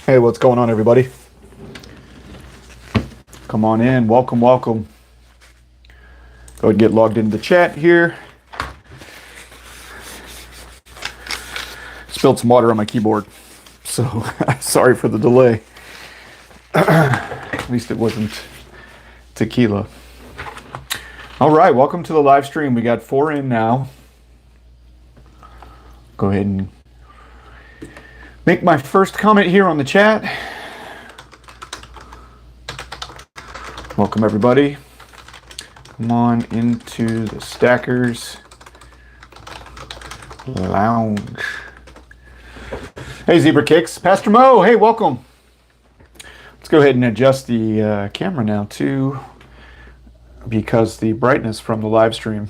Hey, what's going on, everybody? Come on in. Welcome, welcome. Go ahead and get logged into the chat here. Spilled some water on my keyboard, so sorry for the delay. At least it wasn't tequila. All right, welcome to the live stream. We got 4 in now. Go ahead and make my first comment here on the chat. Welcome, everybody. Come on into the Stackers Lounge. Hey, Zebra Kicks. Pastor Mo, hey, welcome. Let's go ahead and adjust the camera now, too, because the brightness from the live stream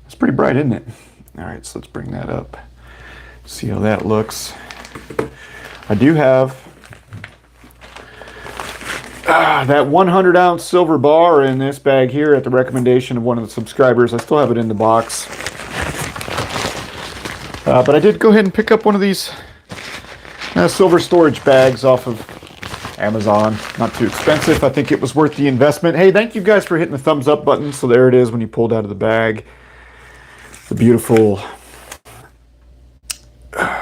is pretty bright, isn't it? All right, so let's bring that up. See how that looks. I do have that 100-ounce silver bar in this bag here at the recommendation of one of the subscribers. I still have it in the box. But I did go ahead and pick up one of these silver storage bags off of Amazon. Not too expensive. I think it was worth the investment. Hey, thank you guys for hitting the thumbs up button. So there it is when you pulled out of the bag. The beautiful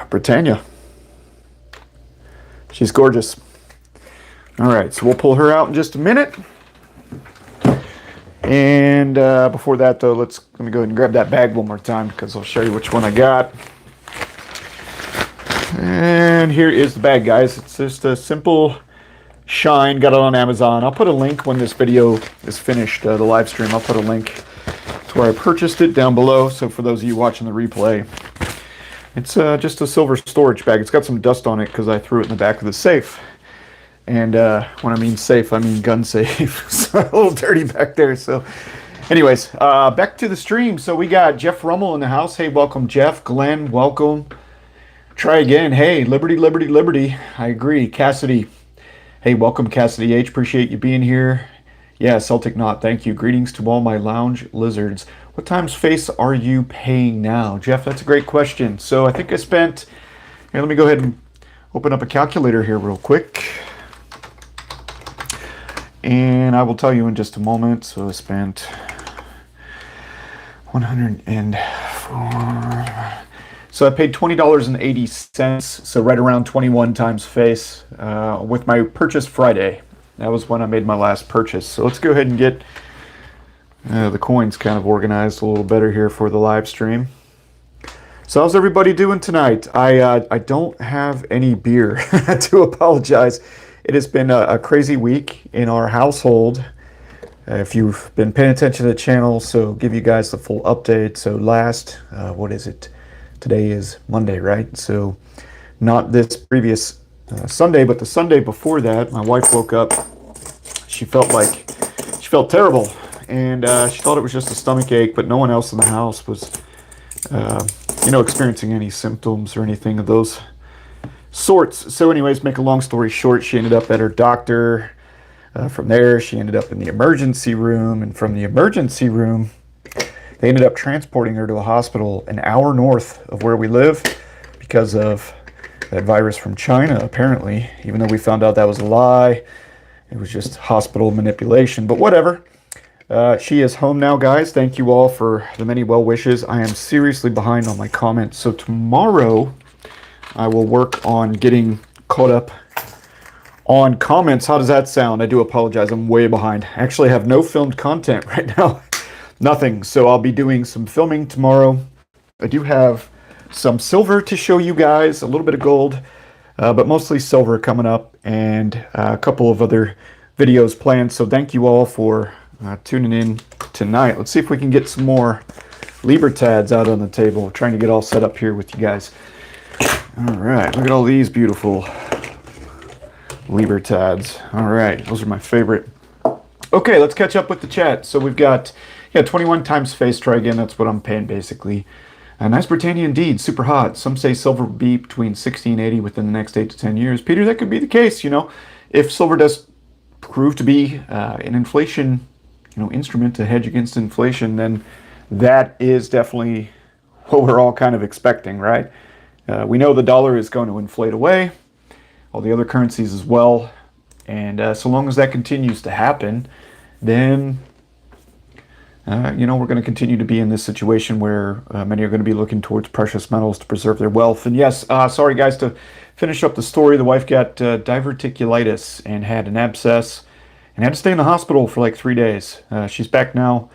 Britannia. She's gorgeous. All right, so we'll pull her out in just a minute. And before that, though, let me go ahead and grab that bag one more time because I'll show you which one I got. And here is the bag, guys. It's just a simple shine. Got it on Amazon. I'll put a link when this video is finished, the live stream. I'll put a link to where I purchased it down below. So for those of you watching the replay, it's just a silver storage bag. It's got some dust on it because I threw it in the back of the safe. And when I mean safe, I mean gun safe. So a little dirty back there. So anyways, back to the stream. So we got Jeff Rummel in the house. Hey, welcome, Jeff. Glenn, welcome. Try again. Hey, Liberty, Liberty, Liberty. I agree. Cassidy. Hey, welcome, Cassidy H. Appreciate you being here. Yeah, Celtic Knot. Thank you. Greetings to all my lounge lizards. What time's face are you paying now? Jeff, that's a great question. So I think I spent... Here, let me go ahead and open up a calculator here real quick. And I will tell you in just a moment. So I spent 104. So I paid $20.80. So right around 21 times face with my purchase Friday. That was when I made my last purchase. So let's go ahead and get the coins kind of organized a little better here for the live stream. So how's everybody doing tonight? I don't have any beer. I do apologize. It has been a crazy week in our household. If you've been paying attention to the channel, so give you guys the full update. So what is it? Today is Monday, right? So not this previous Sunday, but the Sunday before that, my wife woke up. She felt terrible. And she thought it was just a stomach ache, but no one else in the house was, experiencing any symptoms or anything of those sorts. So anyways, make a long story short, she ended up at her doctor. From there, she ended up in the emergency room. And from the emergency room, they ended up transporting her to a hospital an hour north of where we live because of that virus from China, apparently. Even though we found out that was a lie. It was just hospital manipulation, but whatever. She is home now, guys. Thank you all for the many well wishes. I am seriously behind on my comments. So tomorrow, I will work on getting caught up on comments. How does that sound? I do apologize. I'm way behind. I actually have no filmed content right now. Nothing. So I'll be doing some filming tomorrow. I do have some silver to show you guys, a little bit of gold, but mostly silver coming up, and a couple of other videos planned. So thank you all for tuning in tonight. Let's see if we can get some more Libertads out on the table. Trying to get all set up here with you guys. All right, look at all these beautiful Libertads. All right, those are my favorite. Okay, let's catch up with the chat. So we've got 21 times face. Try again. That's what I'm paying basically. Nice Britannia indeed, super hot. Some say silver will be between 60 and 80 within the next 8 to 10 years. Peter, that could be the case. If silver does prove to be an inflation, instrument to hedge against inflation, then that is definitely what we're all kind of expecting, right? We know the dollar is going to inflate away. all the other currencies as well. And so long as that continues to happen, then we're going to continue to be in this situation where many are going to be looking towards precious metals to preserve their wealth. And yes, sorry guys, to finish up the story, the wife got diverticulitis and had an abscess and had to stay in the hospital for like 3 days. She's back now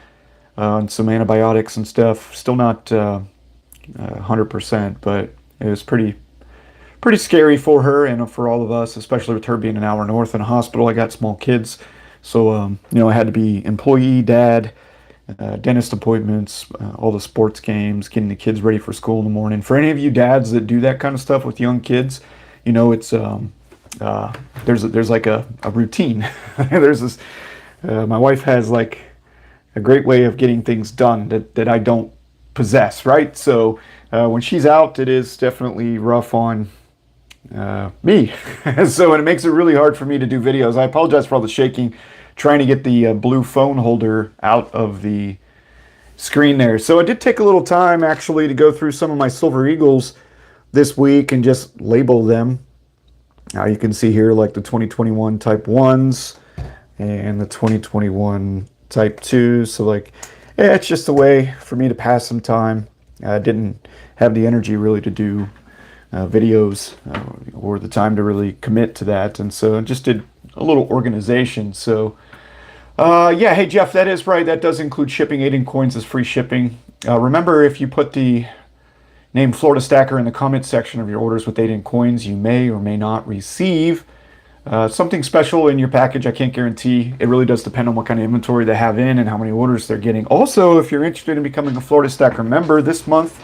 on some antibiotics and stuff. Still not 100%, but it was pretty scary for her and for all of us, especially with her being an hour north in a hospital. I got small kids, so I had to be employee, dad, dentist appointments, all the sports games, getting the kids ready for school in the morning. For any of you dads that do that kind of stuff with young kids, it's there's like a routine. There's this. My wife has like a great way of getting things done that I don't possess, right? So when she's out, it is definitely rough on me. So and it makes it really hard for me to do videos. I apologize for all the shaking, trying to get the blue phone holder out of the screen there. So it did take a little time actually to go through some of my Silver Eagles this week and just label them. Now you can see here like the 2021 Type 1s and the 2021 Type 2s. So like, yeah, it's just a way for me to pass some time. I didn't have the energy really to do videos or the time to really commit to that. And so I just did a little organization. So yeah, hey Jeff, that is right. That does include shipping. 8 in coins is free shipping. Remember, if you put the name Florida Stacker in the comment section of your orders with 8 in coins, you may or may not receive something special in your package. I can't guarantee. It really does depend on what kind of inventory they have in and how many orders they're getting. Also, if you're interested in becoming a Florida Stacker member, this month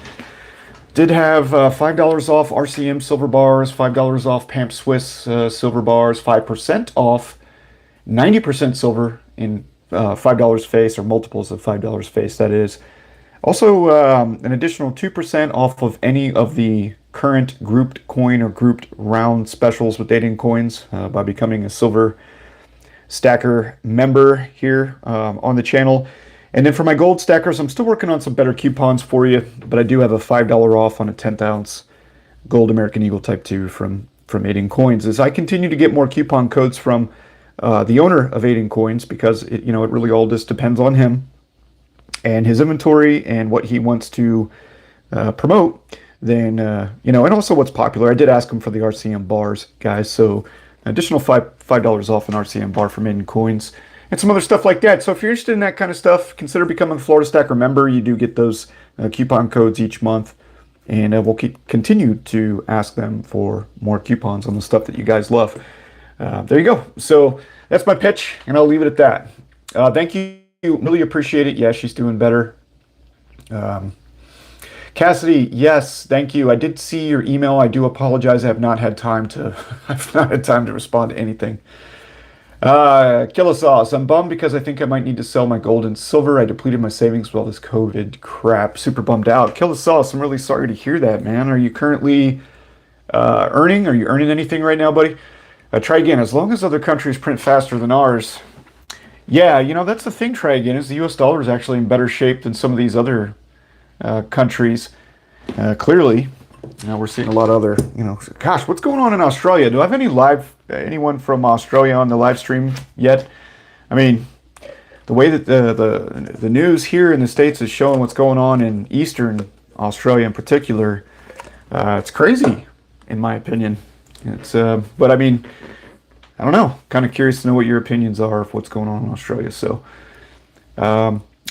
did have $5 off RCM silver bars, $5 off Pamp Swiss silver bars, 5% off 90% silver in $5 face, or multiples of $5 face, that is. Also, an additional 2% off of any of the current grouped coin or grouped round specials with 8 in coins by becoming a Silver Stacker member here on the channel. And then for my gold stackers, I'm still working on some better coupons for you, but I do have a $5 off on a 10th ounce gold American Eagle Type 2 from 8 in coins. As I continue to get more coupon codes from the owner of 8 in coins, because it really all just depends on him and his inventory and what he wants to promote, then and also what's popular. I did ask him for the RCM bars, guys, so an additional $5 off an RCM bar from 8 in coins and some other stuff like that. So if you're interested in that kind of stuff, consider becoming a Florida Stacker member. You do get those coupon codes each month, and we'll continue to ask them for more coupons on the stuff that you guys love. There you go. So that's my pitch, and I'll leave it at that. Thank you. Really appreciate it. Yeah, she's doing better. Cassidy, yes, thank you. I did see your email. I do apologize. I've not had time to respond to anything. Killer Sauce, I'm bummed because I think I might need to sell my gold and silver. I depleted my savings with all this COVID crap. Super bummed out. Killer Sauce, I'm really sorry to hear that, man. Are you currently earning? Are you earning anything right now, buddy? Try again. As long as other countries print faster than ours. Yeah, that's the thing, try again, is the US dollar is actually in better shape than some of these other countries. Clearly, we're seeing a lot of other, gosh, what's going on in Australia? Do I have anyone from Australia on the live stream yet? I mean, the way that the news here in the States is showing what's going on in Eastern Australia in particular, it's crazy, in my opinion. It's but I mean, I don't know. Kind of curious to know what your opinions are of what's going on in Australia. So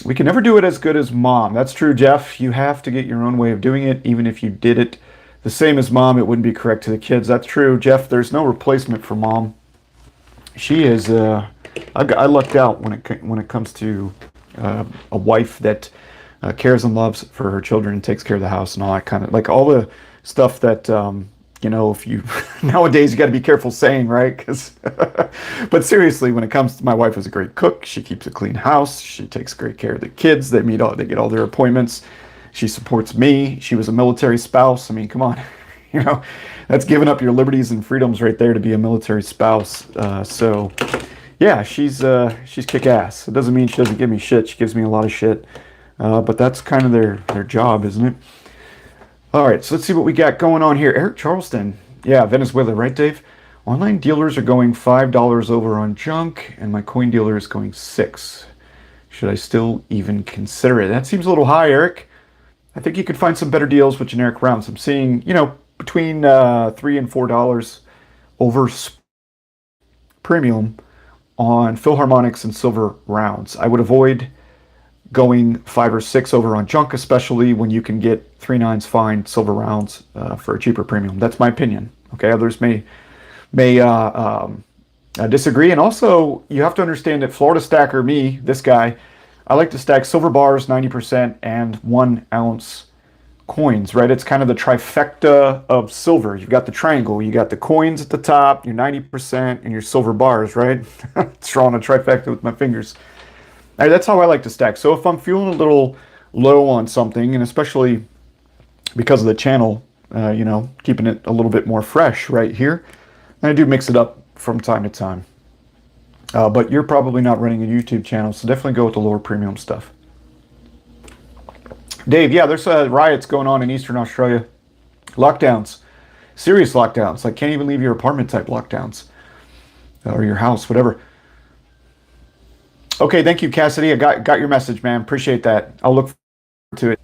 we can never do it as good as Mom. That's true, Jeff. You have to get your own way of doing it. Even if you did it the same as Mom, it wouldn't be correct to the kids. That's true, Jeff. There's no replacement for Mom. She is. I lucked out when it comes to a wife that cares and loves for her children and takes care of the house and all that kind of, like, all the stuff that if you nowadays you got to be careful saying, right? But seriously, when it comes to, my wife is a great cook. She keeps a clean house. She takes great care of the kids. They get all their appointments. She supports me. She was a military spouse. I mean, come on, that's giving up your liberties and freedoms right there to be a military spouse. So yeah, she's kick ass. It doesn't mean she doesn't give me shit. She gives me a lot of shit. But that's kind of their job, isn't it? All right, so let's see what we got going on here. Eric Charleston. Yeah, Venezuela, right, Dave? Online dealers are going $5 over on junk, and my coin dealer is going $6. Should I still even consider it? That seems a little high, Eric. I think you could find some better deals with generic rounds. I'm seeing, between $3 and $4 over premium on Philharmonics and silver rounds. I would avoid going 5 or 6 over on junk, especially when you can get 3 nines fine silver rounds for a cheaper premium. That's my opinion. Okay, others may disagree. And also, you have to understand that Florida Stacker, me, this guy, I like to stack silver bars 90% and 1 ounce coins, right? It's kind of the trifecta of silver. You've got the triangle, you got the coins at the top, your 90%, and your silver bars, right? It's drawing a trifecta with my fingers. All right, that's how I like to stack. So if I'm feeling a little low on something, and especially because of the channel, keeping it a little bit more fresh right here, and I do mix it up from time to time. But you're probably not running a YouTube channel, so definitely go with the lower premium stuff. Dave, yeah, there's riots going on in Eastern Australia. Lockdowns. Serious lockdowns. Like, can't even leave your apartment type lockdowns. Or your house, whatever. Okay, thank you, Cassidy. I got your message, man. Appreciate that. I'll look forward to it.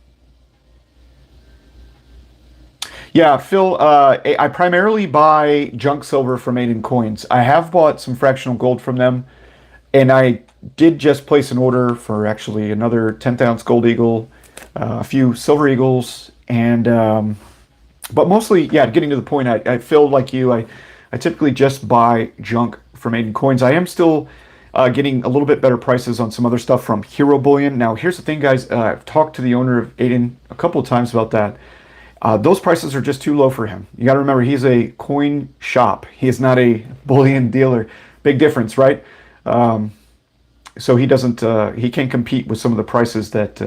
Yeah, Phil, I primarily buy junk silver from Aiden Coins. I have bought some fractional gold from them, and I did just place an order for actually another 10th ounce gold eagle, a few silver eagles, and but mostly, yeah, getting to the point, I feel like you, I typically just buy junk from Aiden Coins. I am still getting a little bit better prices on some other stuff from Hero Bullion. Now, here's the thing, guys. I've talked to the owner of Aiden a couple of times about that. Those prices are just too low for him. You got to remember, he's a coin shop. He is not a bullion dealer. Big difference, right? So he doesn't. He can't compete with some of the prices that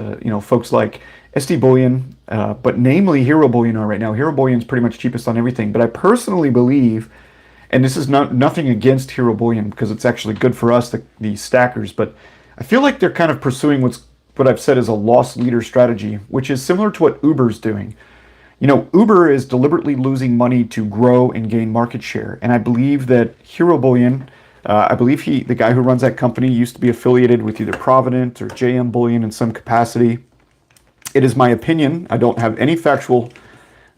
folks like SD Bullion, but namely Hero Bullion are right now. Hero Bullion is pretty much cheapest on everything. But I personally believe, and this is nothing against Hero Bullion because it's actually good for us, the stackers. But I feel like they're kind of pursuing what I've said is a loss leader strategy, which is similar to what Uber's doing. Uber is deliberately losing money to grow and gain market share. And I believe that Hero Bullion, the guy who runs that company, used to be affiliated with either Provident or JM Bullion in some capacity. It is my opinion. I don't have any factual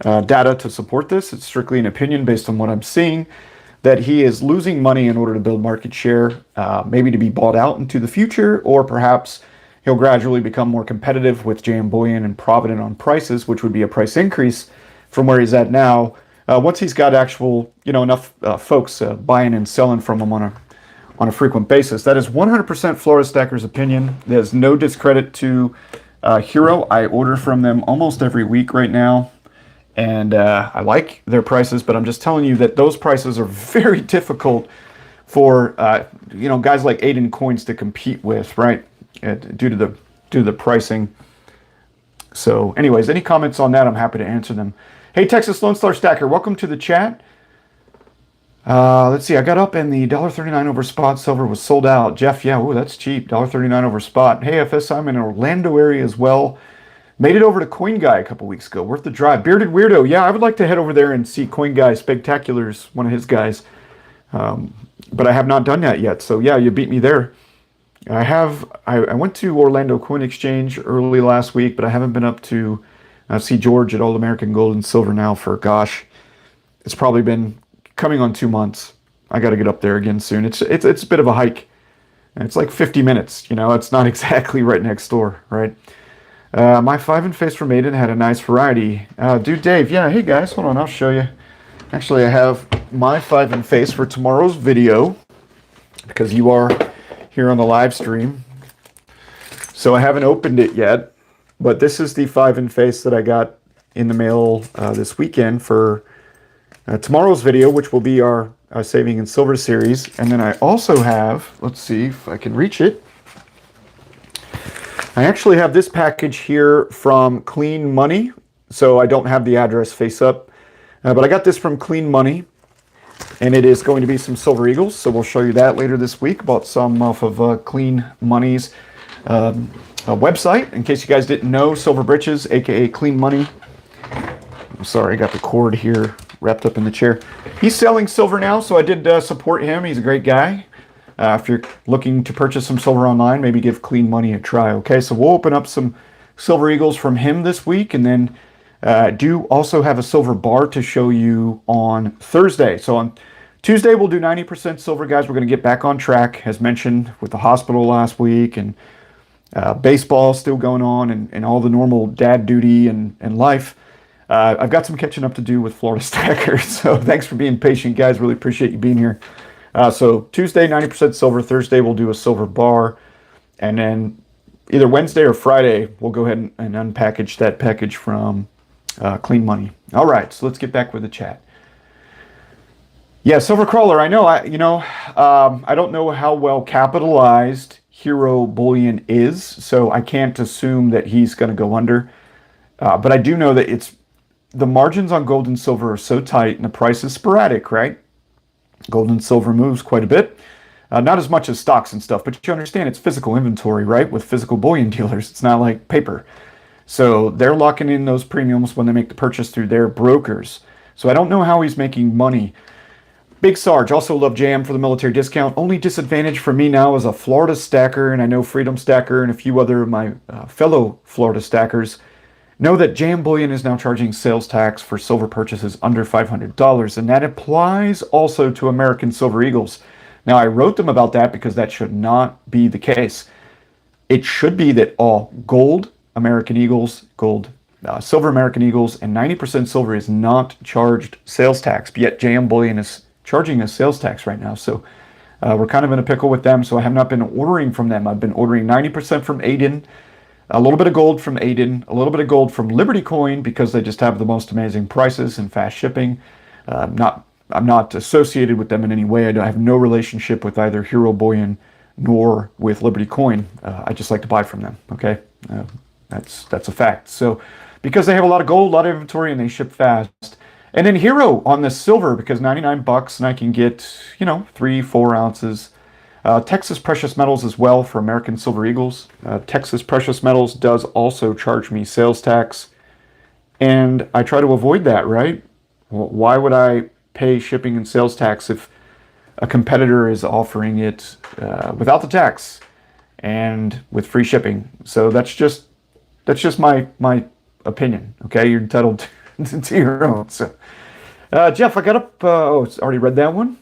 data to support this. It's strictly an opinion based on what I'm seeing, that he is losing money in order to build market share, maybe to be bought out into the future, or perhaps he'll gradually become more competitive with JM Bullion and Provident on prices, which would be a price increase from where he's at now. Once he's got actual, enough folks buying and selling from him on a frequent basis. That is 100% Florida Stacker's opinion. There's no discredit to Hero. I order from them almost every week right now, and I like their prices, but I'm just telling you that those prices are very difficult for guys like Aiden Coins to compete with, right? Due to the pricing. So anyways, any comments on that, I'm happy to answer them. Hey, Texas Lone Star Stacker, welcome to the chat. Let's see, I got up and the $1.39 over spot silver was sold out. Jeff, yeah, ooh, that's cheap, $1.39 over spot. Hey, FS, I'm in Orlando area as well. Made it over to Coin Guy a couple weeks ago. Worth the drive. Bearded Weirdo, yeah, I would like to head over there and see Coin Guy Spectacular's one of his guys. But I have not done that yet. So yeah, you beat me there. I went to Orlando Coin Exchange early last week, but I haven't been up to see George at All American Gold and Silver now for, gosh, it's probably been coming on 2 months. I got to get up there again soon. It's a bit of a hike. It's like 50 minutes, it's not exactly right next door, right? My 5 and face from Maiden had a nice variety. Dude, Dave, yeah, hey guys, hold on, I'll show you. Actually, I have my 5 and face for tomorrow's video because you are here on the live stream. So I haven't opened it yet, but this is the 5 and face that I got in the mail this weekend for tomorrow's video, which will be our Saving in Silver series. And then I also have, let's see if I can reach it. I actually have this package here from Clean Money. So I don't have the address face up, but I got this from Clean Money. And it is going to be some Silver Eagles, so we'll show you that later this week. Bought some off of Clean Money's website. In case you guys didn't know, Silver Britches, aka Clean Money. I'm sorry, I got the cord here wrapped up in the chair. He's selling silver now, so I did support him. He's a great guy. If you're looking to purchase some silver online, maybe give Clean Money a try. Okay, so we'll open up some Silver Eagles from him this week, and then do also have a silver bar to show you on Thursday. So on Tuesday, we'll do 90% silver, guys. We're going to get back on track, as mentioned, with the hospital last week, and baseball still going on, and all the normal dad duty and life. I've got some catching up to do with Florida Stacker, so thanks for being patient, guys. Really appreciate you being here. So Tuesday, 90% silver. Thursday, we'll do a silver bar. And then either Wednesday or Friday, we'll go ahead and unpackage that package from Clean Money. All right, so let's get back with the chat. Yeah, Silver Crawler, I know. I don't know how well capitalized Hero Bullion is, so I can't assume that he's going to go under. But I do know that the margins on gold and silver are so tight, and the price is sporadic, right? Gold and silver moves quite a bit. Not as much as stocks and stuff, but you understand it's physical inventory, right? With physical bullion dealers. It's not like paper. So they're locking in those premiums when they make the purchase through their brokers. So I don't know how he's making money. Big Sarge, also love JM for the military discount. Only disadvantage for me now is a Florida stacker, and I know Freedom Stacker and a few other of my fellow Florida stackers know that JM Bullion is now charging sales tax for silver purchases under $500, and that applies also to American Silver Eagles. Now, I wrote them about that because that should not be the case. It should be that all gold American Eagles, silver American Eagles, and 90% silver is not charged sales tax, but yet JM Bullion is charging a sales tax right now. So we're kind of in a pickle with them, so I have not been ordering from them. I've been ordering 90% from Aiden, a little bit of gold from Aiden, a little bit of gold from Liberty Coin because they just have the most amazing prices and fast shipping. I'm not associated with them in any way. I have no relationship with either Hero Bullion nor with Liberty Coin. I just like to buy from them, okay? That's a fact. So because they have a lot of gold, a lot of inventory, and they ship fast. And then Hero on the silver because $99 and I can get, 3-4 ounces. Texas Precious Metals as well for American Silver Eagles. Texas Precious Metals does also charge me sales tax. And I try to avoid that, right? Well, why would I pay shipping and sales tax if a competitor is offering it without the tax and with free shipping? So that's just my opinion, okay? You're entitled to your own. So, Jeff, I got up. Already read that one.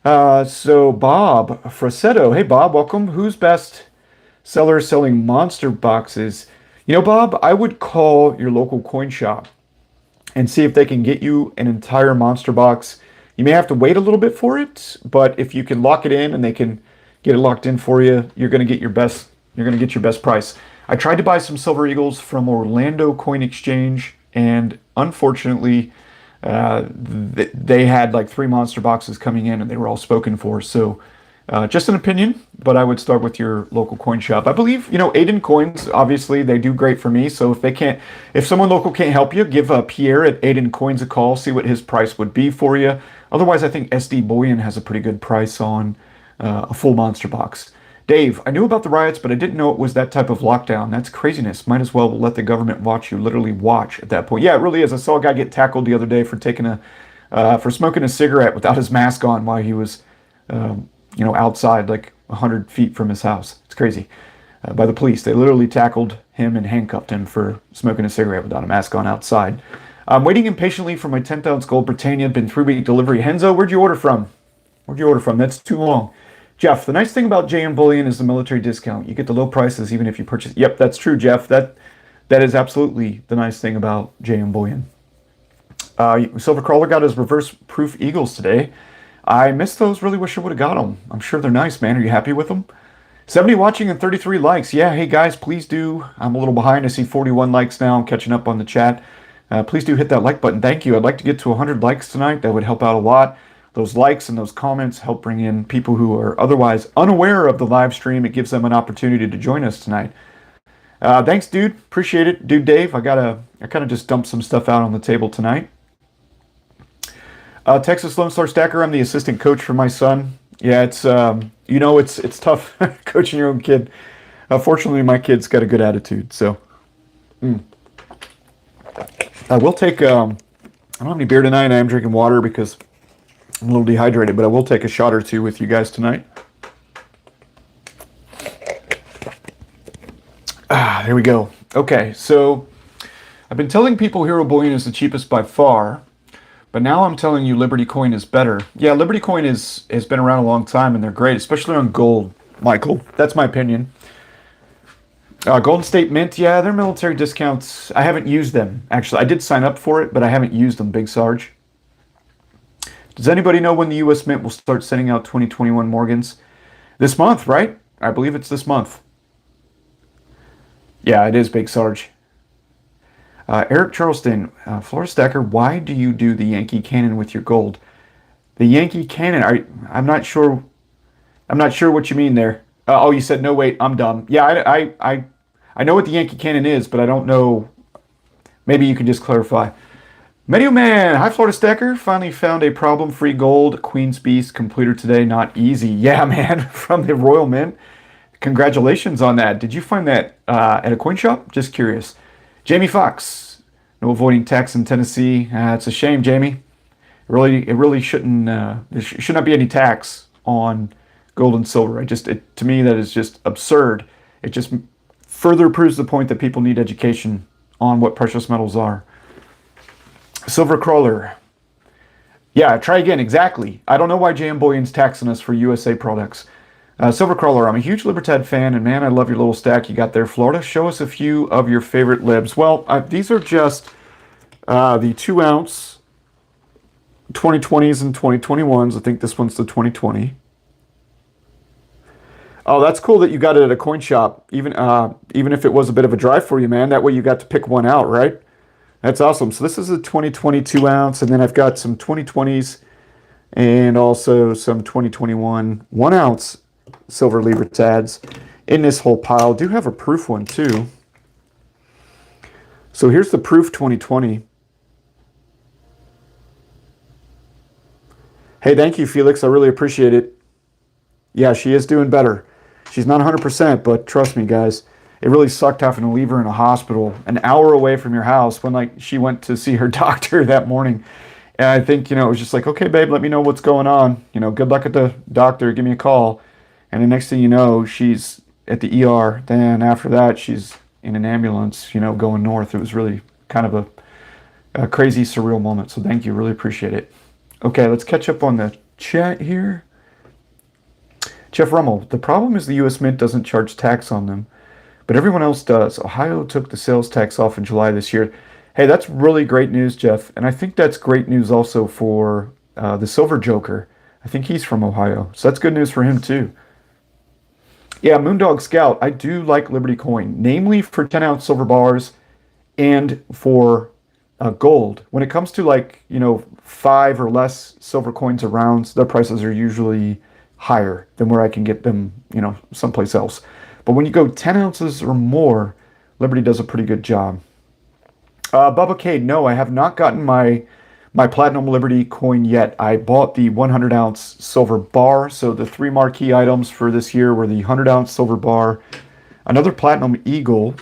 So Bob Frassetto, hey Bob, welcome. Who's best seller selling monster boxes? Bob, I would call your local coin shop and see if they can get you an entire monster box. You may have to wait a little bit for it, but if you can lock it in and they can get it locked in for you, you're going to get your best. You're going to get your best price. I tried to buy some Silver Eagles from Orlando Coin Exchange, and unfortunately, they had like 3 monster boxes coming in and they were all spoken for. So just an opinion, but I would start with your local coin shop. I believe, Aiden Coins, obviously they do great for me. So if someone local can't help you, give Pierre at Aiden Coins a call, see what his price would be for you. Otherwise, I think SD Bullion has a pretty good price on a full monster box. Dave, I knew about the riots, but I didn't know it was that type of lockdown. That's craziness. Might as well let the government watch you, literally watch at that point. Yeah, it really is. I saw a guy get tackled the other day for for smoking a cigarette without his mask on while he was, outside like 100 feet from his house. It's crazy. By the police. They literally tackled him and handcuffed him for smoking a cigarette without a mask on outside. I'm waiting impatiently for my 10th ounce gold Britannia. Been 3-week delivery. Henzo, where'd you order from? That's too long. Jeff, the nice thing about JM Bullion is the military discount. You get the low prices even if you purchase. Yep, that's true, Jeff. That is absolutely the nice thing about JM Bullion. Silver Crawler got his reverse proof Eagles today. I missed those. Really wish I would have got them. I'm sure they're nice, man. Are you happy with them? 70 watching and 33 likes. Yeah, hey guys, please do. I'm a little behind. I see 41 likes now. I'm catching up on the chat. Please do hit that like button. Thank you. I'd like to get to 100 likes tonight. That would help out a lot. Those likes and those comments help bring in people who are otherwise unaware of the live stream. It gives them an opportunity to join us tonight. Thanks, dude. Appreciate it. Dude, Dave, I kind of just dumped some stuff out on the table tonight. Texas Lone Star Stacker, I'm the assistant coach for my son. Yeah, it's tough coaching your own kid. Fortunately, my kid's got a good attitude, so. I will take don't have any beer tonight. I am drinking water because I'm a little dehydrated, but I will take a shot or two with you guys tonight. There we go. Okay, so I've been telling people Hero Bullion is the cheapest by far, but now I'm telling you Liberty Coin is better. Yeah, Liberty Coin has been around a long time, and they're great, especially on gold, Michael. That's my opinion. Golden State Mint, yeah, their military discounts, I haven't used them. Actually, I did sign up for it, but I haven't used them, Big Sarge. Does anybody know when the U.S. Mint will start sending out 2021 Morgans? This month, right? I believe it's this month. Yeah, it is, Big Sarge. Eric Charleston, Florida Stacker, why do you do the Yankee cannon with your gold? The Yankee cannon, I'm not sure. I'm not sure what you mean there. Oh, you said no. Wait, I'm dumb. Yeah, I know what the Yankee cannon is, but I don't know. Maybe you can just clarify. Medio Man, hi Florida Stacker. Finally found a problem-free gold Queen's Beast completer today. Not easy. Yeah, man, from the Royal Mint. Congratulations on that. Did you find that at a coin shop? Just curious. Jamie Fox, no avoiding tax in Tennessee. It's a shame, Jamie. It really shouldn't. There should not be any tax on gold and silver. To me, that is just absurd. It just further proves the point that people need education on what precious metals are. Silver Crawler. Yeah, try again. Exactly. I don't know why JM Bullion's taxing us for USA products. Silver Crawler, I'm a huge Libertad fan, and man, I love your little stack you got there, Florida. Show us a few of your favorite libs. Well, these are just the 2-ounce 2020s and 2021s. I think this one's the 2020. Oh, that's cool that you got it at a coin shop, even if it was a bit of a drive for you, man. That way you got to pick one out, right? That's awesome. So this is a 2020 2-ounce, and then I've got some 2020s and also some 2021 1-ounce silver Libertads in this whole pile. Do have a proof one too. So here's the proof 2020. Hey, thank you, Felix. I really appreciate it. Yeah, she is doing better. She's not 100%, but trust me, guys, it really sucked having to leave her in a hospital an hour away from your house when she went to see her doctor that morning. And I think, it was just like, okay, babe, let me know what's going on. Good luck at the doctor. Give me a call. And the next thing you know, she's at the ER. Then after that, she's in an ambulance, going north. It was really kind of a crazy, surreal moment. So thank you. Really appreciate it. Okay, let's catch up on the chat here. Jeff Rummel, the problem is the U.S. Mint doesn't charge tax on them, but everyone else does. Ohio took the sales tax off in July this year. Hey, that's really great news, Jeff. And I think that's great news also for the Silver Joker. I think he's from Ohio. So that's good news for him, too. Yeah, Moondog Scout, I do like Liberty Coin, namely for 10-ounce silver bars and for gold. When it comes to 5 or less silver coins a round, their prices are usually higher than where I can get them, someplace else. But when you go 10 ounces or more, Liberty does a pretty good job. Bubba Cade, no, I have not gotten my Platinum Liberty coin yet. I bought the 100-ounce silver bar, so the 3 marquee items for this year were the 100-ounce silver bar, another Platinum Eagle,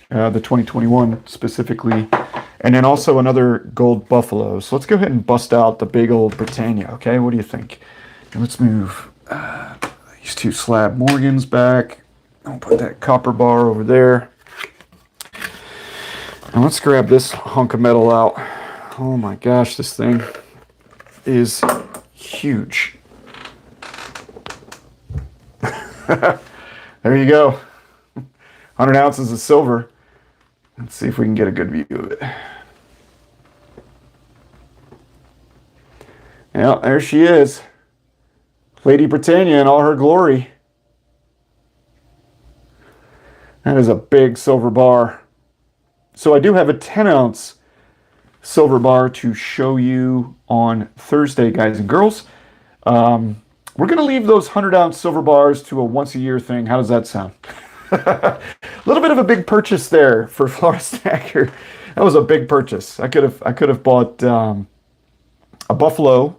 the 2021 specifically, and then also another gold Buffalo. So let's go ahead and bust out the big old Britannia, okay? What do you think? And let's move these 2 slab Morgans back. I'll put that copper bar over there. And let's grab this hunk of metal out. Oh my gosh, this thing is huge. There you go. 100 ounces of silver. Let's see if we can get a good view of it. Yeah, there she is. Lady Britannia in all her glory. That is a big silver bar. So I do have a 10-ounce silver bar to show you on Thursday, guys and girls. We're going to leave those 100-ounce silver bars to a once-a-year thing. How does that sound? A little bit of a big purchase there for Florida Stacker. That was a big purchase. I could have bought a Buffalo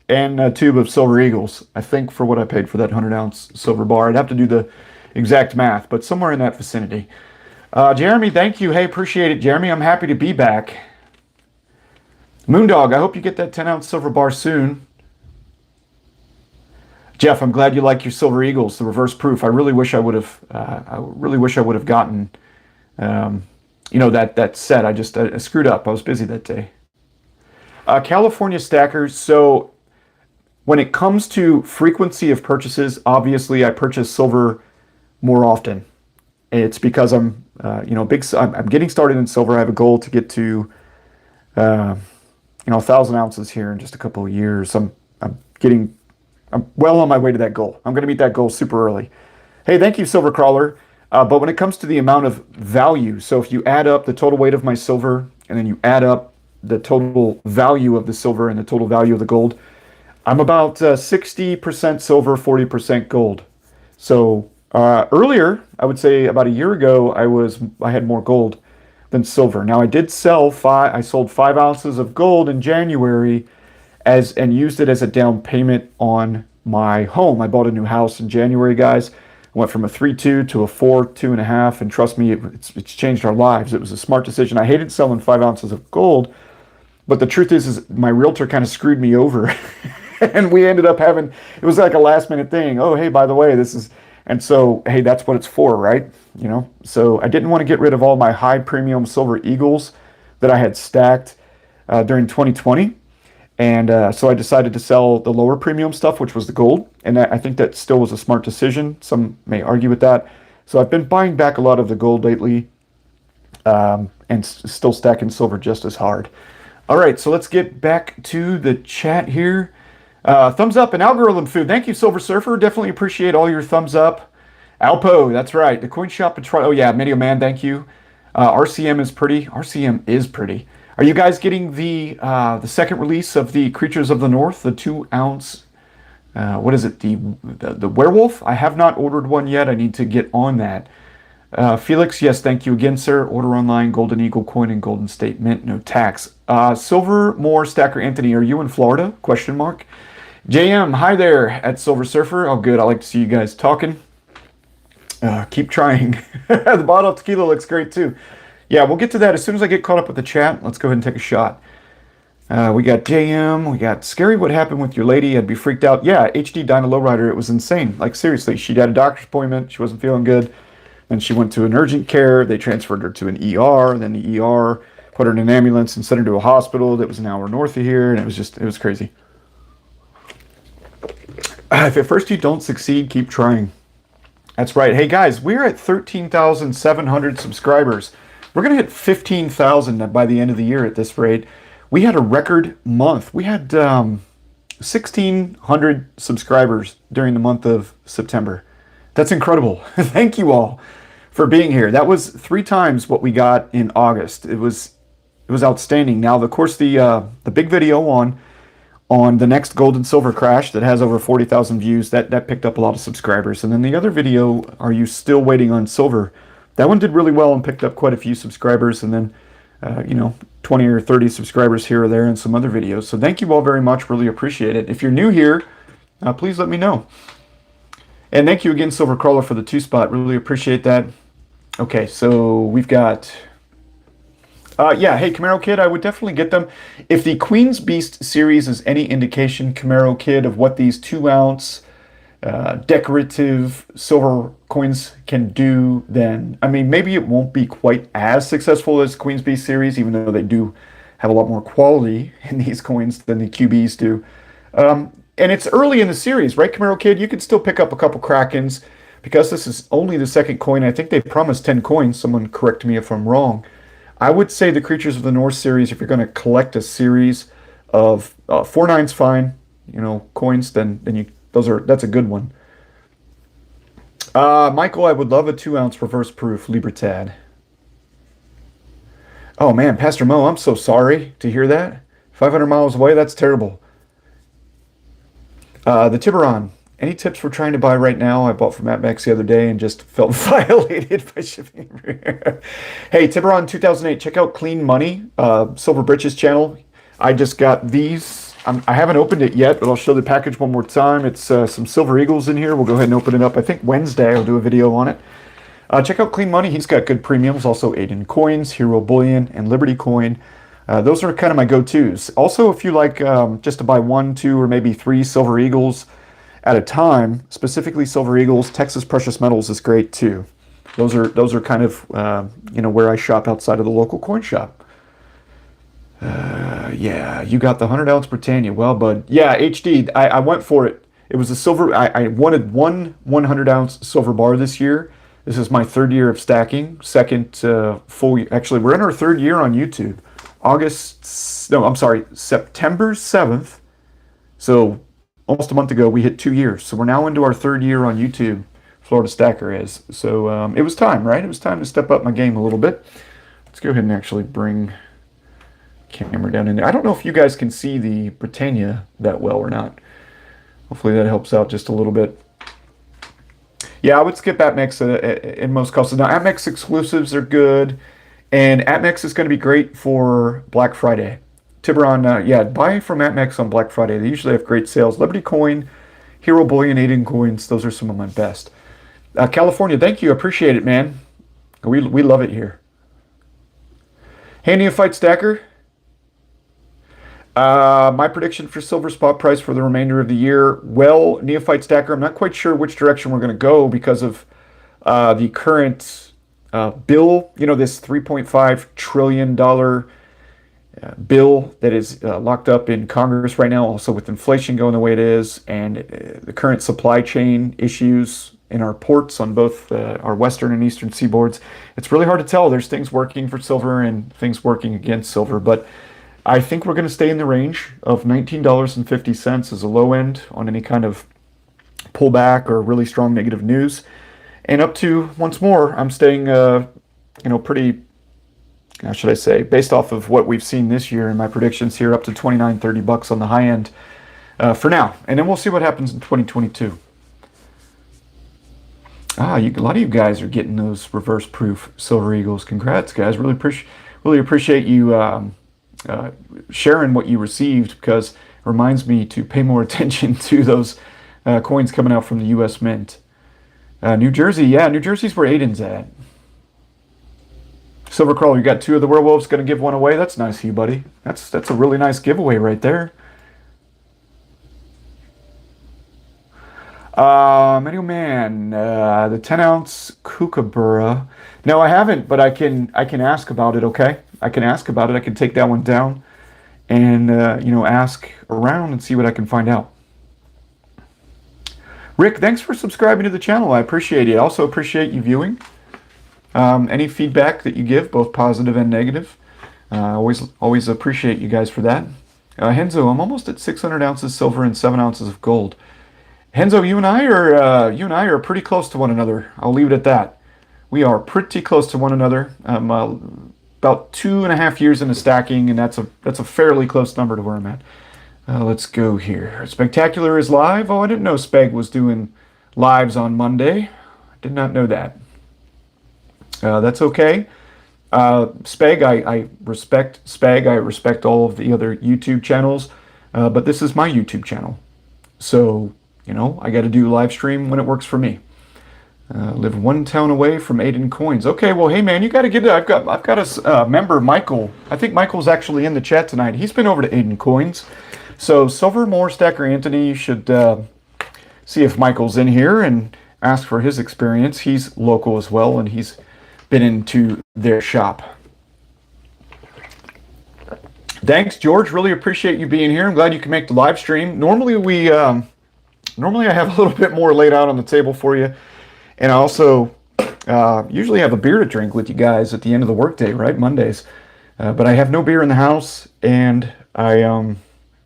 and a tube of Silver Eagles, I think, for what I paid for that 100-ounce silver bar. I'd have to do the exact math, but somewhere in that vicinity. Jeremy, thank you. Hey, appreciate it, Jeremy. I'm happy to be back. Moondog, I hope you get that 10-ounce silver bar soon. Jeff, I'm glad you like your Silver Eagles, the reverse proof. I really wish I would have. I really wish I would have gotten, that set. I screwed up. I was busy that day. California stackers. So when it comes to frequency of purchases, obviously I purchase silver more often. It's because I'm getting started in silver. I have a goal to get to, 1,000 ounces here in just a couple of years. I'm well on my way to that goal. I'm going to meet that goal super early. Hey, thank you, Silver Crawler. But when it comes to the amount of value, so if you add up the total weight of my silver and then you add up the total value of the silver and the total value of the gold, I'm about 60% silver, 40% gold. So earlier, I would say about a year ago, I had more gold than silver. Now I sold 5 ounces of gold in January and used it as a down payment on my home. I bought a new house in January, guys. I went from a 3.2 to a 4.2.5, and trust me, it's changed our lives. It was a smart decision. I hated selling 5 ounces of gold, but the truth is my realtor kind of screwed me over. And we ended up it was like a last minute thing. Oh, hey, by the way, and so, hey, that's what it's for, right? So I didn't want to get rid of all my high premium silver eagles that I had stacked during 2020. And so I decided to sell the lower premium stuff, which was the gold. And I think that still was a smart decision. Some may argue with that. So I've been buying back a lot of the gold lately, and still stacking silver just as hard. All right, so let's get back to the chat here. Thumbs up and algorithm food. Thank you, Silver Surfer. Definitely appreciate all your thumbs up. Alpo, that's right. The Coin Shop Detroit. Oh yeah, Medio Man, thank you. RCM is pretty. RCM is pretty. Are you guys getting the second release of the Creatures of the North, the 2-ounce? What is it? The werewolf? I have not ordered one yet. I need to get on that. Felix, yes, thank you again, sir. Order online, Golden Eagle coin and Golden State Mint, no tax. Silver More Stacker Anthony, are you in Florida? Question mark. JM, hi there at Silver Surfer. Oh, good. I like to see you guys talking. Keep trying. The bottle of tequila looks great too. Yeah, we'll get to that as soon as I get caught up with the chat. Let's go ahead and take a shot. We got JM. We got Scary. What happened with your lady? I'd be freaked out. Yeah, HD Dyna Lowrider. It was insane. Like, seriously. She had a doctor's appointment. She wasn't feeling good. Then she went to an urgent care. They transferred her to an ER. Then the ER put her in an ambulance and sent her to a hospital that was an hour north of here. And it was crazy. If at first you don't succeed, keep trying. That's right. Hey, guys, we're at 13,700 subscribers. We're going to hit 15,000 by the end of the year at this rate. We had a record month. We had 1,600 subscribers during the month of September. That's incredible. Thank you all for being here. That was 3 times what we got in August. It was outstanding. Now, of course, the big video on the next gold and silver crash that has over 40,000 views, that picked up a lot of subscribers. And then the other video, Are You Still Waiting on Silver? That one did really well and picked up quite a few subscribers, and then 20 or 30 subscribers here or there in some other videos. So thank you all very much. Really appreciate it. If you're new here, please let me know. And thank you again, Silver Crawler, for the 2-spot. Really appreciate that. Okay, so we've got... hey, Camaro Kid, I would definitely get them. If the Queen's Beast series is any indication, Camaro Kid, of what these 2-ounce decorative silver coins can do, then, I mean, maybe it won't be quite as successful as Queen's Beast series, even though they do have a lot more quality in these coins than the QBs do. And it's early in the series, right, Camaro Kid? You could still pick up a couple Krakens, because this is only the second coin. I think they promised 10 coins. Someone correct me if I'm wrong. I would say the Creatures of the North series, if you're going to collect a series of 4/9's fine, coins, then that's a good one. Michael, I would love a 2-ounce reverse proof Libertad. Oh man, Pastor Mo, I'm so sorry to hear that. 500 miles away, that's terrible. The Tiburon. Any tips for trying to buy right now? I bought from AppMax the other day and just felt violated by shipping. Hey, Tiburon 2008, check out Clean Money, Silver Britches channel. I just got these. I haven't opened it yet, but I'll show the package one more time. It's some Silver Eagles in here. We'll go ahead and open it up. I think Wednesday I'll do a video on it. Check out Clean Money. He's got good premiums. Also Aiden Coins, Hero Bullion, and Liberty Coin. Those are kind of my go-tos. Also, if you like just to buy 1, 2, or maybe 3 Silver Eagles at a time, specifically Silver Eagles, Texas Precious Metals is great too. Those are kind of where I shop outside of the local coin shop. Yeah, you got the 100-ounce Britannia. Well, bud. Yeah, HD. I went for it. It was a silver. I wanted one 100-ounce silver bar this year. This is my 3rd year of stacking. Second full year. Actually, we're in our 3rd year on YouTube. September 7th. So almost a month ago, we hit 2 years. So we're now into our 3rd year on YouTube. Florida Stacker is. So it was time, right? It was time to step up my game a little bit. Let's go ahead and actually bring camera down in there. I don't know if you guys can see the Britannia that well or not. Hopefully that helps out just a little bit. Yeah, I would skip APMEX in most cases. Now, APMEX exclusives are good, and APMEX is going to be great for Black Friday. Tiburon, yeah, buy from APMEX on Black Friday. They usually have great sales. Liberty Coin, Hero Bullion, Aiden Coins, those are some of my best. California, thank you. Appreciate it, man. We love it here. Hey, Neophyte Stacker. My prediction for silver spot price for the remainder of the year. Well, Neophyte Stacker, I'm not quite sure which direction we're going to go because of the current bill. You know, this $3.5 trillion bill that is locked up in Congress right now, also with inflation going the way it is, and the current supply chain issues in our ports on both our western and eastern seaboards. It's really hard to tell. There's things working for silver and things working against silver, but I think we're going to stay in the range of $19.50 as a low end on any kind of pullback or really strong negative news. And up to, once more, I'm staying, pretty, how should I say, based off of what we've seen this year and my predictions here, up to $29-30 on the high end for now. And then we'll see what happens in 2022. A lot of you guys are getting those reverse proof Silver Eagles. Congrats, guys. Really appreciate you sharing what you received, because it reminds me to pay more attention to those coins coming out from the U.S. Mint. New Jersey, yeah, New Jersey's where Aiden's at. Silver Crawler, you got 2 of the werewolves, going to give 1 away. That's nice of you, buddy. That's a really nice giveaway right there. Manuel Man, the 10-ounce Kookaburra. No, I haven't, but I can ask about it. Okay, I can ask about it. I can take that one down, and ask around and see what I can find out. Rick, thanks for subscribing to the channel. I appreciate it. I also appreciate you viewing. Any feedback that you give, both positive and negative, always appreciate you guys for that. Henzo, I'm almost at 600 ounces silver and 7 ounces of gold. Henzo, you and I are pretty close to one another. I'll leave it at that. We are pretty close to one another. About 2.5 years into stacking, and that's a fairly close number to where I'm at. Let's go here. Spectacular is live. Oh, I didn't know Speg was doing lives on Monday. I did not know that. That's okay. Speg, I respect Speg. I respect all of the other YouTube channels, but this is my YouTube channel, so I got to do live stream when it works for me. Live 1 town away from Aiden Coins. Okay, well, hey man, you got to get it. I've got a member, Michael. I think Michael's actually in the chat tonight. He's been over to Aiden Coins. So Silvermore Stacker Anthony, you should see if Michael's in here and ask for his experience. He's local as well, and he's been into their shop. Thanks, George. Really appreciate you being here. I'm glad you can make the live stream. Normally I have a little bit more laid out on the table for you. And I also usually have a beer to drink with you guys at the end of the workday, right? Mondays. But I have no beer in the house, and I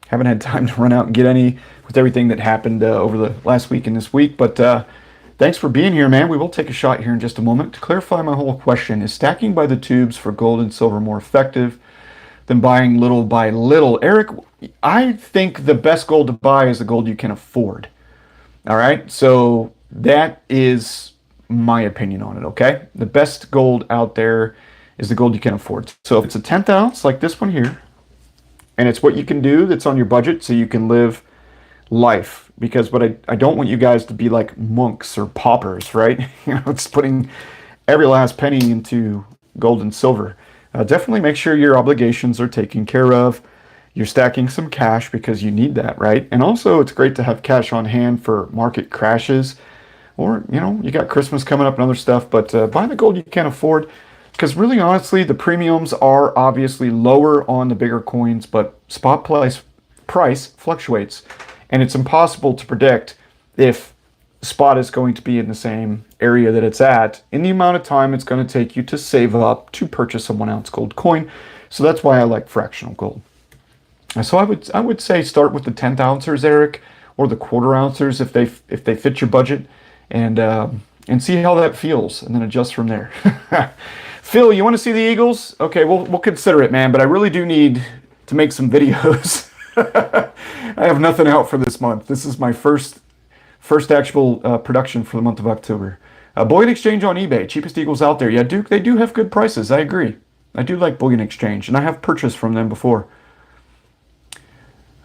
haven't had time to run out and get any with everything that happened over the last week and this week. But thanks for being here, man. We will take a shot here in just a moment. To clarify my whole question, is stacking by the tubes for gold and silver more effective than buying little by little? Eric, I think the best gold to buy is the gold you can afford. All right, so that is my opinion on it, okay? The best gold out there is the gold you can afford. So if it's a 10th ounce like this one here, and it's what you can do that's on your budget so you can live life, because what I don't want you guys to be like monks or paupers, right? It's putting every last penny into gold and silver. definitely make sure your obligations are taken care of. You're stacking some cash because you need that, right? And also, it's great to have cash on hand for market crashes, or you got Christmas coming up and other stuff. But buy the gold you can afford, because really, honestly, the premiums are obviously lower on the bigger coins, but spot price fluctuates, and it's impossible to predict if spot is going to be in the same area that it's at in the amount of time it's going to take you to save up to purchase a 1 ounce gold coin. So that's why I like fractional gold. So I would say start with the 10th ounces, Eric, or the quarter ounces if they fit your budget, and see how that feels, and then adjust from there. Phil, you want to see the Eagles? Okay, we'll consider it, man. But I really do need to make some videos. I have nothing out for this month. This is my first actual production for the month of October. Bullion exchange on eBay, cheapest Eagles out there. Yeah, Duke, they do have good prices. I agree. I do like bullion exchange, and I have purchased from them before.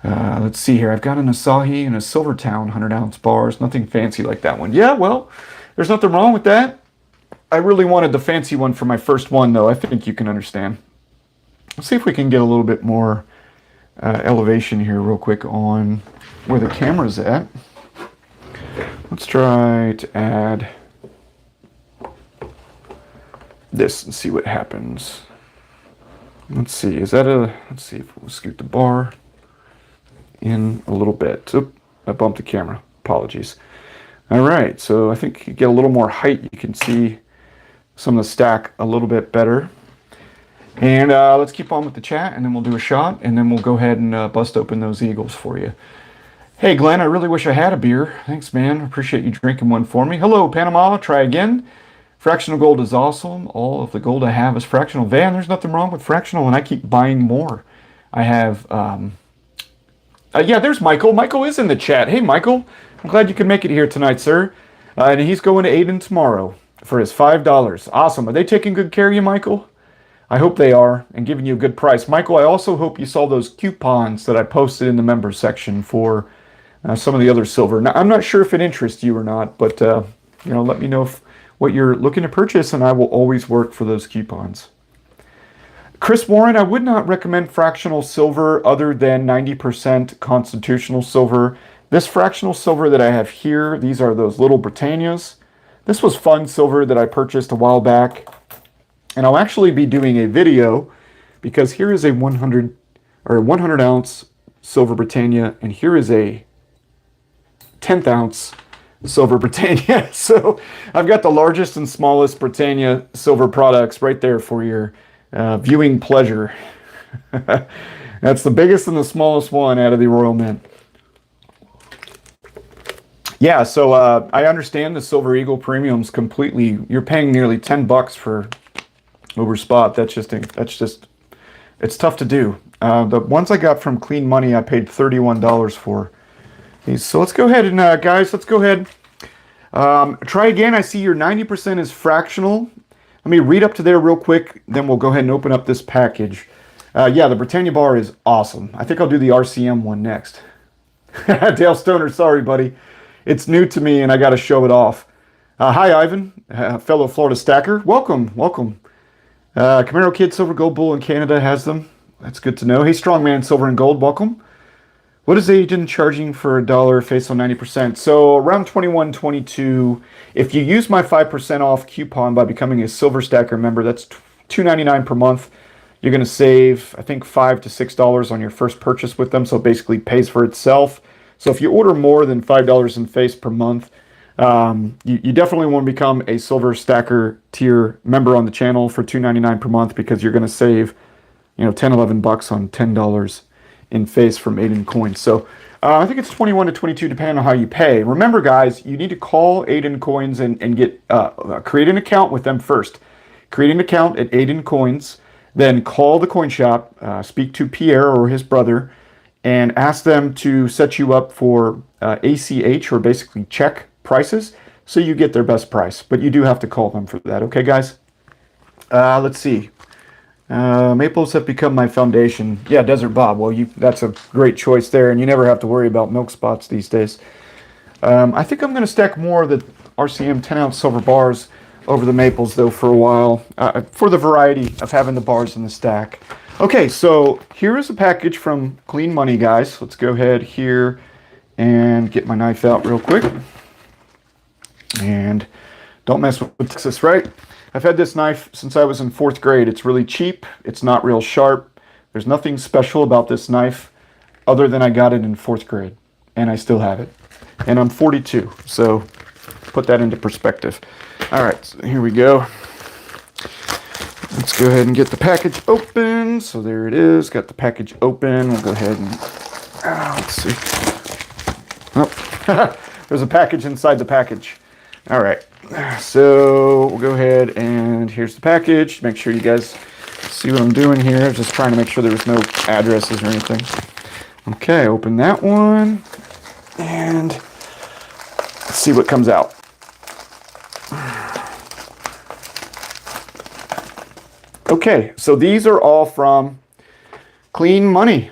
Let's see here. I've got an Asahi and a Silvertown 100-ounce bars. Nothing fancy like that one. Yeah, well, there's nothing wrong with that. I really wanted the fancy one for my first one, though. I think you can understand. Let's see if we can get a little bit more elevation here real quick on where the camera's at. Let's try to add this and see what happens. Let's see. Let's see if we'll scoot the bar in a little bit. Oop, I bumped the camera. Apologies. All right, so I think you get a little more height. You can see some of the stack a little bit better. And let's keep on with the chat, and then we'll do a shot, and then we'll go ahead and bust open those Eagles for you. Hey, Glenn, I really wish I had a beer. Thanks, man. Appreciate you drinking one for me. Hello, Panama. Try again. Fractional gold is awesome. All of the gold I have is fractional. Van, there's nothing wrong with fractional, and I keep buying more. I have... yeah, there's Michael. Michael is in the chat. Hey, Michael. I'm glad you could make it here tonight, sir. And he's going to Aiden tomorrow for his $5. Awesome. Are they taking good care of you, Michael? I hope they are, and giving you a good price. Michael, I also hope you saw those coupons that I posted in the members section for some of the other silver. Now, I'm not sure if it interests you or not, but let me know what you're looking to purchase, and I will always work for those coupons. Chris Warren, I would not recommend fractional silver other than 90% constitutional silver. This fractional silver that I have here, these are those little Britannias. This was fun silver that I purchased a while back. And I'll actually be doing a video because here is a 100 ounce silver Britannia, and here is a 10th ounce silver Britannia. So I've got the largest and smallest Britannia silver products right there for your viewing pleasure. That's the biggest and the smallest one out of the Royal Mint. Yeah, so I understand the Silver Eagle premiums completely. You're paying nearly $10 for over spot. That's just it's tough to do. The ones I got from Clean Money, I paid $31 for. So let's go ahead and guys, let's go ahead. Try again. I see your 90% is fractional. Let me read up to there real quick, then we'll go ahead and open up this package. Yeah, the Britannia bar is awesome. I think I'll do the RCM one next. Dale Stoner, sorry, buddy. It's new to me, and I got to show it off. Hi, Ivan, fellow Florida stacker. Welcome, welcome. Camaro Kid Silver Gold Bull in Canada has them. That's good to know. Hey, Strongman Silver and Gold, welcome. What is Agent charging for $1 face on 90%? So around 21, 22. If you use my 5% off coupon by becoming a Silver Stacker member, that's $2.99 per month. You're going to save, I think, $5 to $6 on your first purchase with them. So it basically pays for itself. So if you order more than $5 in face per month, you definitely want to become a Silver Stacker tier member on the channel for $2.99 per month, because you're going to save, $10, $11 on $10 in face from Aiden Coins. So I think it's 21 to 22 depending on how you pay. Remember, guys, you need to call Aiden Coins and get create an account with them first. Create an account at Aiden Coins, then call the coin shop, speak to Pierre or his brother, and ask them to set you up for ACH, or basically check prices, so you get their best price. But you do have to call them for that. Okay, guys? Let's see. Maples have become my foundation. Yeah, Desert Bob. Well, that's a great choice there, and you never have to worry about milk spots these days. I think I'm going to stack more of the RCM 10-ounce silver bars. over the maples though for a while, for the variety of having the bars in the stack. Okay, so here is a package from Clean Money, guys. Let's go ahead here and get my knife out real quick. And don't mess with Texas, right? I've had this knife since I was in 4th grade. It's really cheap. It's not real sharp. There's nothing special about this knife other than I got it in 4th grade. And I still have it. And I'm 42, so put that into perspective. All right, so here we go. Let's go ahead and get the package open. So there it is. Got the package open. We'll go ahead and let's see. Oh, there's a package inside the package. All right. So we'll go ahead and here's the package. Make sure you guys see what I'm doing here. Just trying to make sure there was no addresses or anything. Okay, open that one. And let's see what comes out. Okay, so these are all from Clean Money.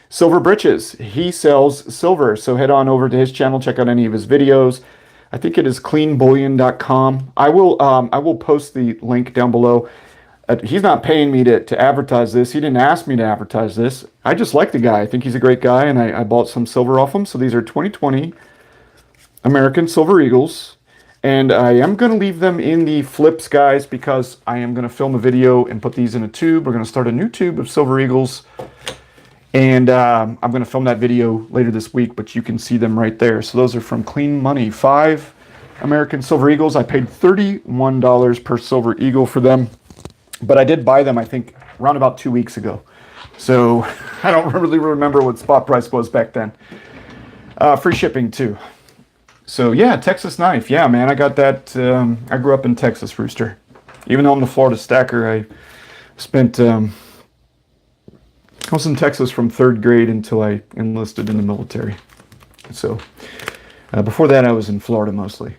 Silver Britches. He sells silver, so head on over to his channel, check out any of his videos. I think it is cleanbullion.com. I will post the link down below. He's not paying me to advertise this. He didn't ask me to advertise this. I just like the guy. I think he's a great guy, and I bought some silver off him. So these are 2020 American Silver Eagles. And I am going to leave them in the flips, guys, because I am going to film a video and put these in a tube. We're going to start a new tube of Silver Eagles. And I'm going to film that video later this week, but you can see them right there. So those are from Clean Money. 5 American Silver Eagles. I paid $31 per Silver Eagle for them. But I did buy them, I think, around about 2 weeks ago. So I don't really remember what spot price was back then. Free shipping, too. So, yeah, Texas knife. Yeah, man, I got that. I grew up in Texas, Rooster. Even though I'm the Florida stacker, I spent... I was in Texas from 3rd grade until I enlisted in the military. So, before that, I was in Florida mostly.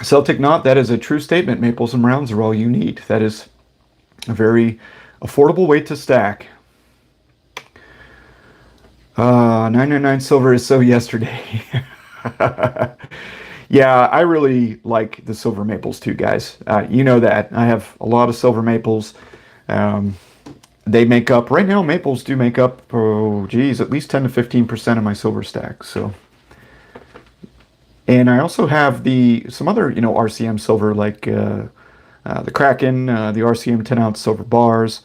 Celtic Knot, that is a true statement. Maples and rounds are all you need. That is a very affordable way to stack. 999 silver is so yesterday. Yeah, I really like the silver maples too, guys. You know that. I have a lot of silver maples. They make up, right now, maples do make up, oh geez, at least 10 to 15% of my silver stack. So, and I also have some other, RCM silver, like the Kraken, the RCM 10-ounce silver bars.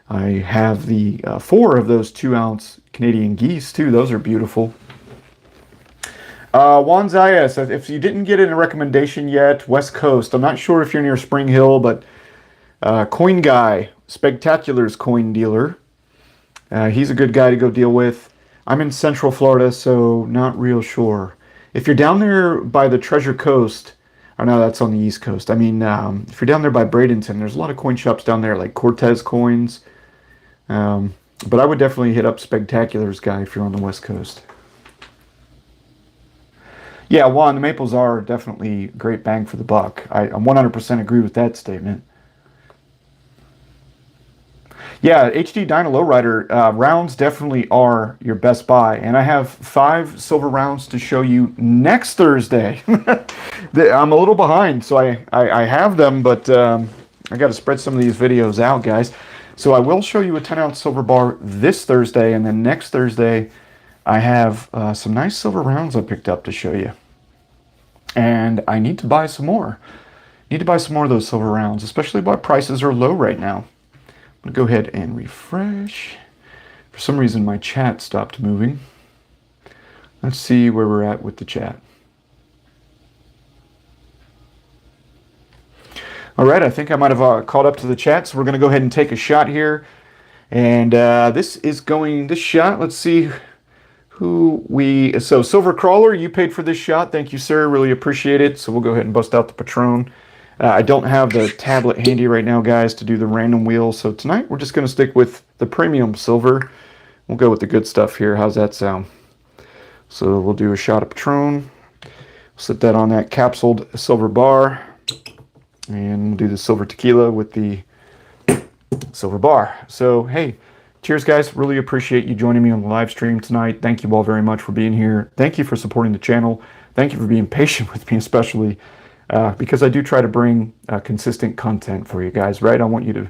I have the 4 of those 2-ounce Canadian geese too. Those are beautiful. Juan Zayas, if you didn't get in a recommendation yet, West Coast. I'm not sure if you're near Spring Hill, but Coin Guy, Spectacular's coin dealer. He's a good guy to go deal with. I'm in Central Florida, so not real sure. If you're down there by the Treasure Coast, oh no, that's on the East Coast. I mean, if you're down there by Bradenton, there's a lot of coin shops down there, like Cortez Coins. But I would definitely hit up Spectacular's guy if you're on the West Coast. Yeah, Juan, the maples are definitely great bang for the buck. I 100% agree with that statement. Yeah, HD Dyna Lowrider rounds definitely are your best buy. And I have 5 silver rounds to show you next Thursday. I'm a little behind, so I have them, but I got to spread some of these videos out, guys. So I will show you a 10-ounce silver bar this Thursday, and then next Thursday I have some nice silver rounds I picked up to show you. And I need to buy some more. Need to buy some more of those silver rounds, especially while prices are low right now. I'm going to go ahead and refresh. For some reason, my chat stopped moving. Let's see where we're at with the chat. All right, I think I might have caught up to the chat, so we're going to go ahead and take a shot here. And this shot, let's see so Silver Crawler, you paid for this shot. Thank you, sir. Really appreciate it. So we'll go ahead and bust out the Patron. I don't have the tablet handy right now, guys, to do the random wheel. So tonight we're just going to stick with the premium silver. We'll go with the good stuff here. How's that sound? So we'll do a shot of Patron. Set that on that capsuled silver bar. And we'll do the silver tequila with the silver bar. So, hey, cheers, guys. Really appreciate you joining me on the live stream tonight. Thank you all very much for being here. Thank you for supporting the channel. thank you for being patient with me, especially because I do try to bring consistent content for you guys, right? I want you to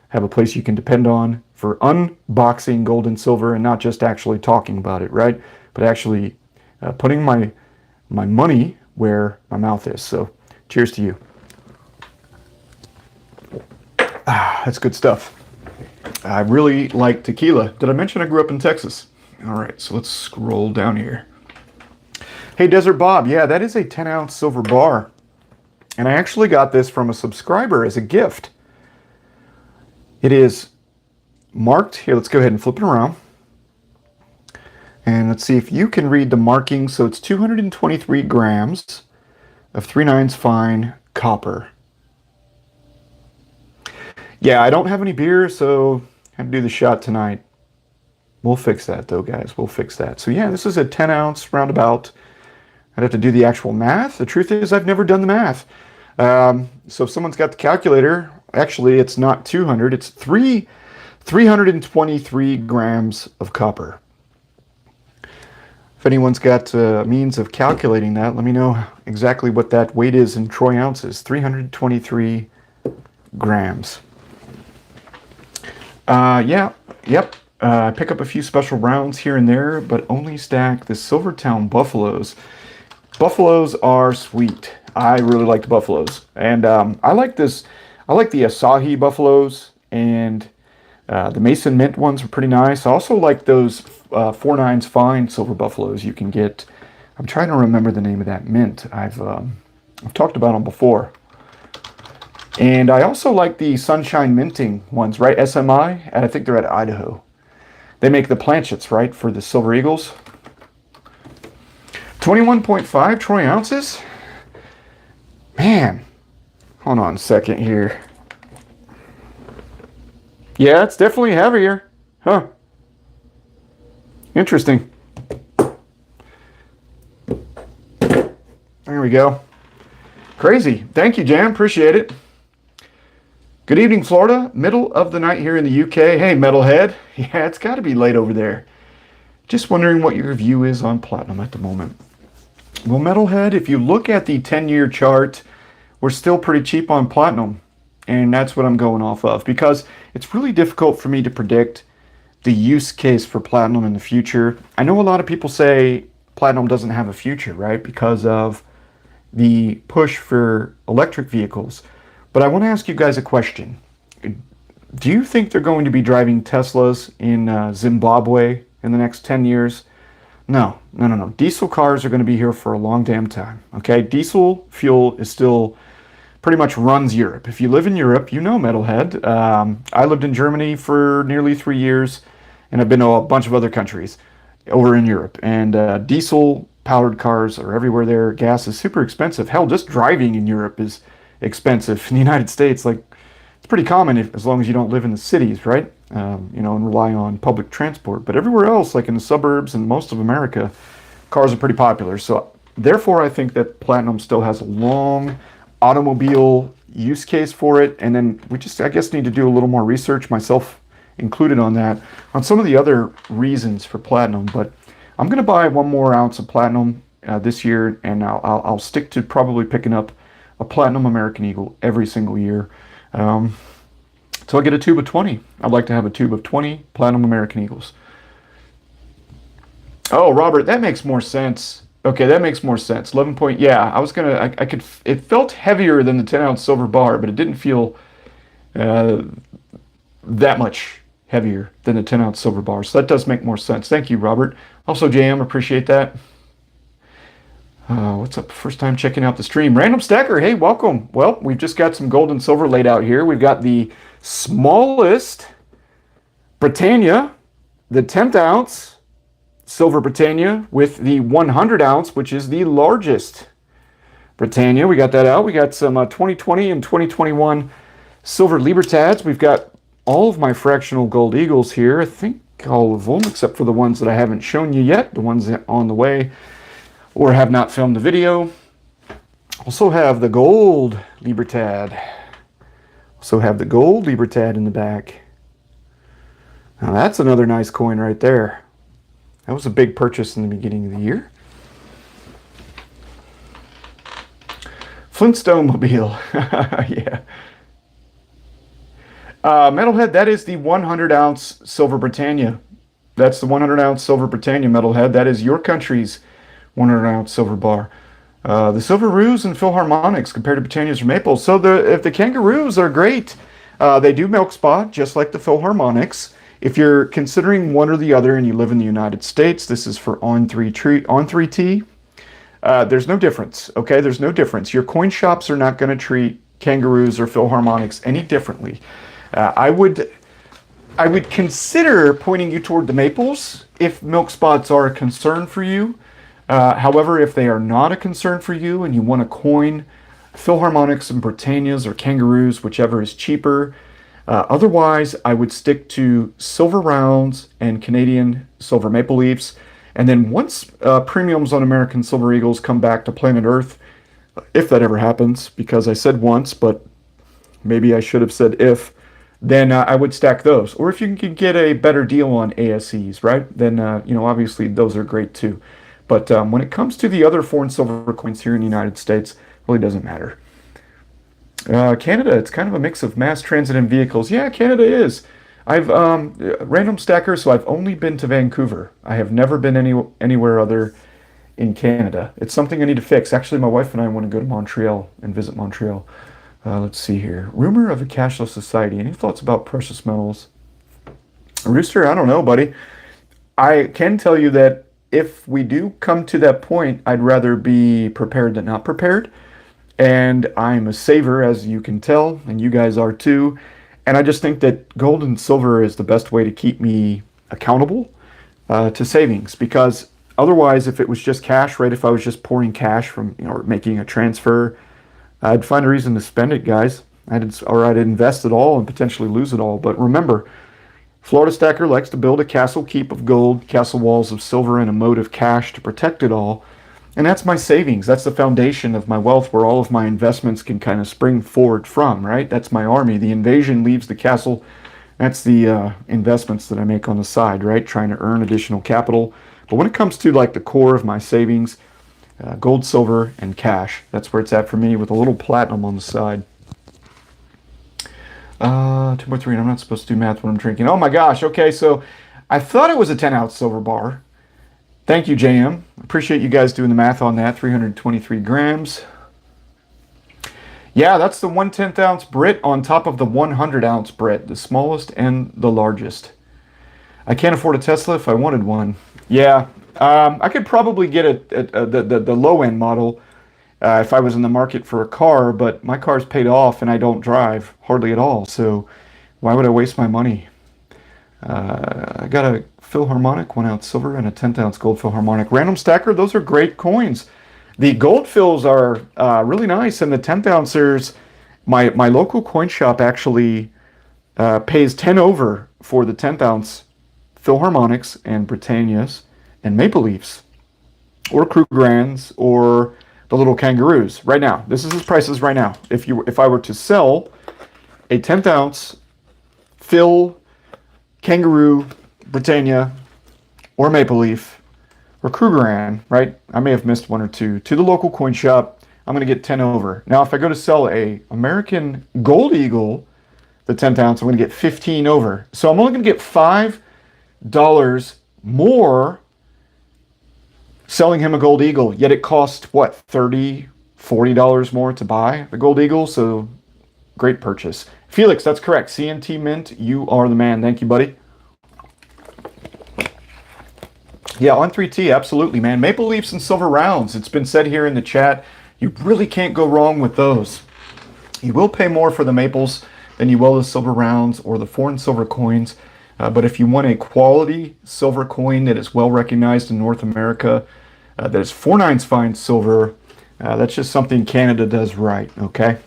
have a place you can depend on for unboxing gold and silver, and not just actually talking about it, right? But actually putting my money where my mouth is. So cheers to you. That's good stuff. I really like tequila. Did I mention I grew up in Texas? All right, so let's scroll down here. Hey, Desert Bob. Yeah, that is a 10-ounce silver bar. And I actually got this from a subscriber as a gift. It is marked. Here, let's go ahead and flip it around. And let's see if you can read the marking. So it's 223 grams of 3/9 fine copper. Yeah, I don't have any beer, so I have to do the shot tonight. We'll fix that, though, guys. We'll fix that. So, yeah, this is a 10-ounce roundabout. I'd have to do the actual math. The truth is I've never done the math. So if someone's got the calculator, actually it's not 200. It's 323 grams of copper. If anyone's got means of calculating that, let me know exactly what that weight is in troy ounces. 323 grams. Yep. I pick up a few special rounds here and there, but only stack the Silvertown Buffaloes. Buffaloes are sweet. I really like the Buffaloes. And I like the Asahi Buffaloes, and the Mason Mint ones are pretty nice. I also like those 4/9 fine silver Buffaloes you can get. I'm trying to remember the name of that mint. I've talked about them before. And I also like the Sunshine Minting ones, right? SMI, and I think they're out of Idaho. They make the planchets, right, for the Silver Eagles. 21.5 troy ounces? Man, hold on a second here. Yeah, it's definitely heavier. Huh. Interesting. There we go. Crazy. Thank you, Jan. Appreciate it. Good evening, Florida. Middle of the night here in the UK. Hey, Metalhead. Yeah, it's got to be late over there. Just wondering what your view is on platinum at the moment. Well, Metalhead, if you look at the 10-year chart, we're still pretty cheap on platinum. And that's what I'm going off of, because it's really difficult for me to predict the use case for platinum in the future. I know a lot of people say platinum doesn't have a future, right, because of the push for electric vehicles. But I want to ask you guys a question. Do you think they're going to be driving Teslas in Zimbabwe in the next 10 years? No. Diesel cars are going to be here for a long damn time. Okay, diesel fuel is still pretty much runs Europe. If you live in Europe, you know, Metalhead. I lived in Germany for nearly 3 years, and I've been to a bunch of other countries over in Europe. And diesel-powered cars are everywhere there. Gas is super expensive. Hell, just driving in Europe is expensive. In the United States, like, it's pretty common as long as you don't live in the cities, right? And rely on public transport. But everywhere else, like in the suburbs and most of America, cars are pretty popular. So therefore, I think that platinum still has a long automobile use case for it. And then we just, I guess, need to do a little more research, myself included on that, on some of the other reasons for platinum. But I'm going to buy 1 more ounce of platinum this year, and I'll stick to probably picking up a platinum American Eagle every single year. So I get a tube of 20. I'd like to have a tube of 20 platinum American Eagles. Oh, Robert, that makes more sense. Okay, that makes more sense. 11 point. Yeah, I was gonna. I could. It felt heavier than the 10-ounce silver bar, but it didn't feel that much heavier than the 10-ounce silver bar. So that does make more sense. Thank you, Robert. Also, JM, appreciate that. What's up? First time checking out the stream. Random Stacker, hey, welcome. Well, we've just got some gold and silver laid out here. We've got the smallest Britannia, the 10th ounce silver Britannia, with the 100 ounce, which is the largest Britannia. We got that out. We got some 2020 and 2021 silver Libertads. We've got all of my fractional gold Eagles here. I think all of them, except for the ones that I haven't shown you yet, the ones on the way or have not filmed the video. Also have the gold Libertad. Also have the gold Libertad in the back. Now that's another nice coin right there. That was a big purchase in the beginning of the year. Flintstone Mobile. Yeah. Metalhead, that is the 100-ounce Silver Britannia. That's the 100-ounce Silver Britannia Metalhead. That is your country's 100-ounce silver bar. The Silveroos and Philharmonics compared to Britannias or Maples. So if the Kangaroos are great, they do milk spot just like the Philharmonics. If you're considering one or the other and you live in the United States, this is for on 3T. There's no difference, okay? There's no difference. Your coin shops are not going to treat Kangaroos or Philharmonics any differently. I would consider pointing you toward the Maples if milk spots are a concern for you. However, if they are not a concern for you and you want to coin Philharmonics and Britannias or Kangaroos, whichever is cheaper, otherwise I would stick to silver rounds and Canadian silver maple leafs. And then once premiums on American Silver Eagles come back to planet Earth, if that ever happens, because I said once, but maybe I should have said if, then I would stack those. Or if you can get a better deal on ASEs, right? Then, obviously those are great too. But when it comes to the other foreign silver coins here in the United States, it really doesn't matter. Canada, it's kind of a mix of mass transit and vehicles. Yeah, Canada is. I've random stacker, so I've only been to Vancouver. I have never been anywhere other in Canada. It's something I need to fix. Actually, my wife and I want to go to Montreal and visit Montreal. Let's see here. Rumor of a cashless society. Any thoughts about precious metals? Rooster, I don't know, buddy. I can tell you that if we do come to that point, I'd rather be prepared than not prepared. And I'm a saver, as you can tell, and you guys are too. And I just think that gold and silver is the best way to keep me accountable to savings. Because otherwise, if it was just cash, right, if I was just pouring cash from, or making a transfer, I'd find a reason to spend it, guys. I'd invest it all and potentially lose it all. But remember, Florida Stacker likes to build a castle keep of gold, castle walls of silver, and a moat of cash to protect it all. And that's my savings. That's the foundation of my wealth where all of my investments can kind of spring forward from, right? That's my army. The invasion leaves the castle. That's the investments that I make on the side, right? Trying to earn additional capital. But when it comes to like the core of my savings, gold, silver, and cash, that's where it's at for me with a little platinum on the side. 2 more 3, and I'm not supposed to do math when I'm drinking. Oh my gosh, okay, so I thought it was a 10-ounce silver bar. Thank you, JM. Appreciate you guys doing the math on that. 323 grams. Yeah, that's the 1/10-ounce Brit on top of the 100-ounce Brit, the smallest and the largest. I can't afford a Tesla if I wanted one. Yeah, I could probably get the low-end model if I was in the market for a car, but my car's paid off and I don't drive hardly at all, so why would I waste my money? I got a Philharmonic 1-ounce silver and a 10-ounce gold Philharmonic. Random stacker, those are great coins. The gold fills are really nice, and the 10th-ouncers, my local coin shop actually pays 10 over for the 10th-ounce Philharmonics and Britannias and Maple Leafs, or Krugerrands, or the little Kangaroos. Right now, this is his prices right now. If I were to sell a 10th-ounce Phil, Kangaroo, Britannia, or Maple Leaf, or Krugerrand, right? I may have missed one or two. To the local coin shop, I'm going to get 10 over. Now, if I go to sell a American Gold Eagle, the 10th ounce, I'm going to get 15 over. So I'm only going to get $5 more selling him a Gold Eagle. Yet it cost, what, $30, $40 more to buy the Gold Eagle? So great purchase. Felix, that's correct. CNT Mint, you are the man. Thank you, buddy. Yeah, on 3T, absolutely, man. Maple Leafs and silver rounds. It's been said here in the chat, you really can't go wrong with those. You will pay more for the maples than you will the silver rounds or the foreign silver coins. But if you want a quality silver coin that is well recognized in North America, that is 4/9 fine silver, that's just something Canada does right, okay?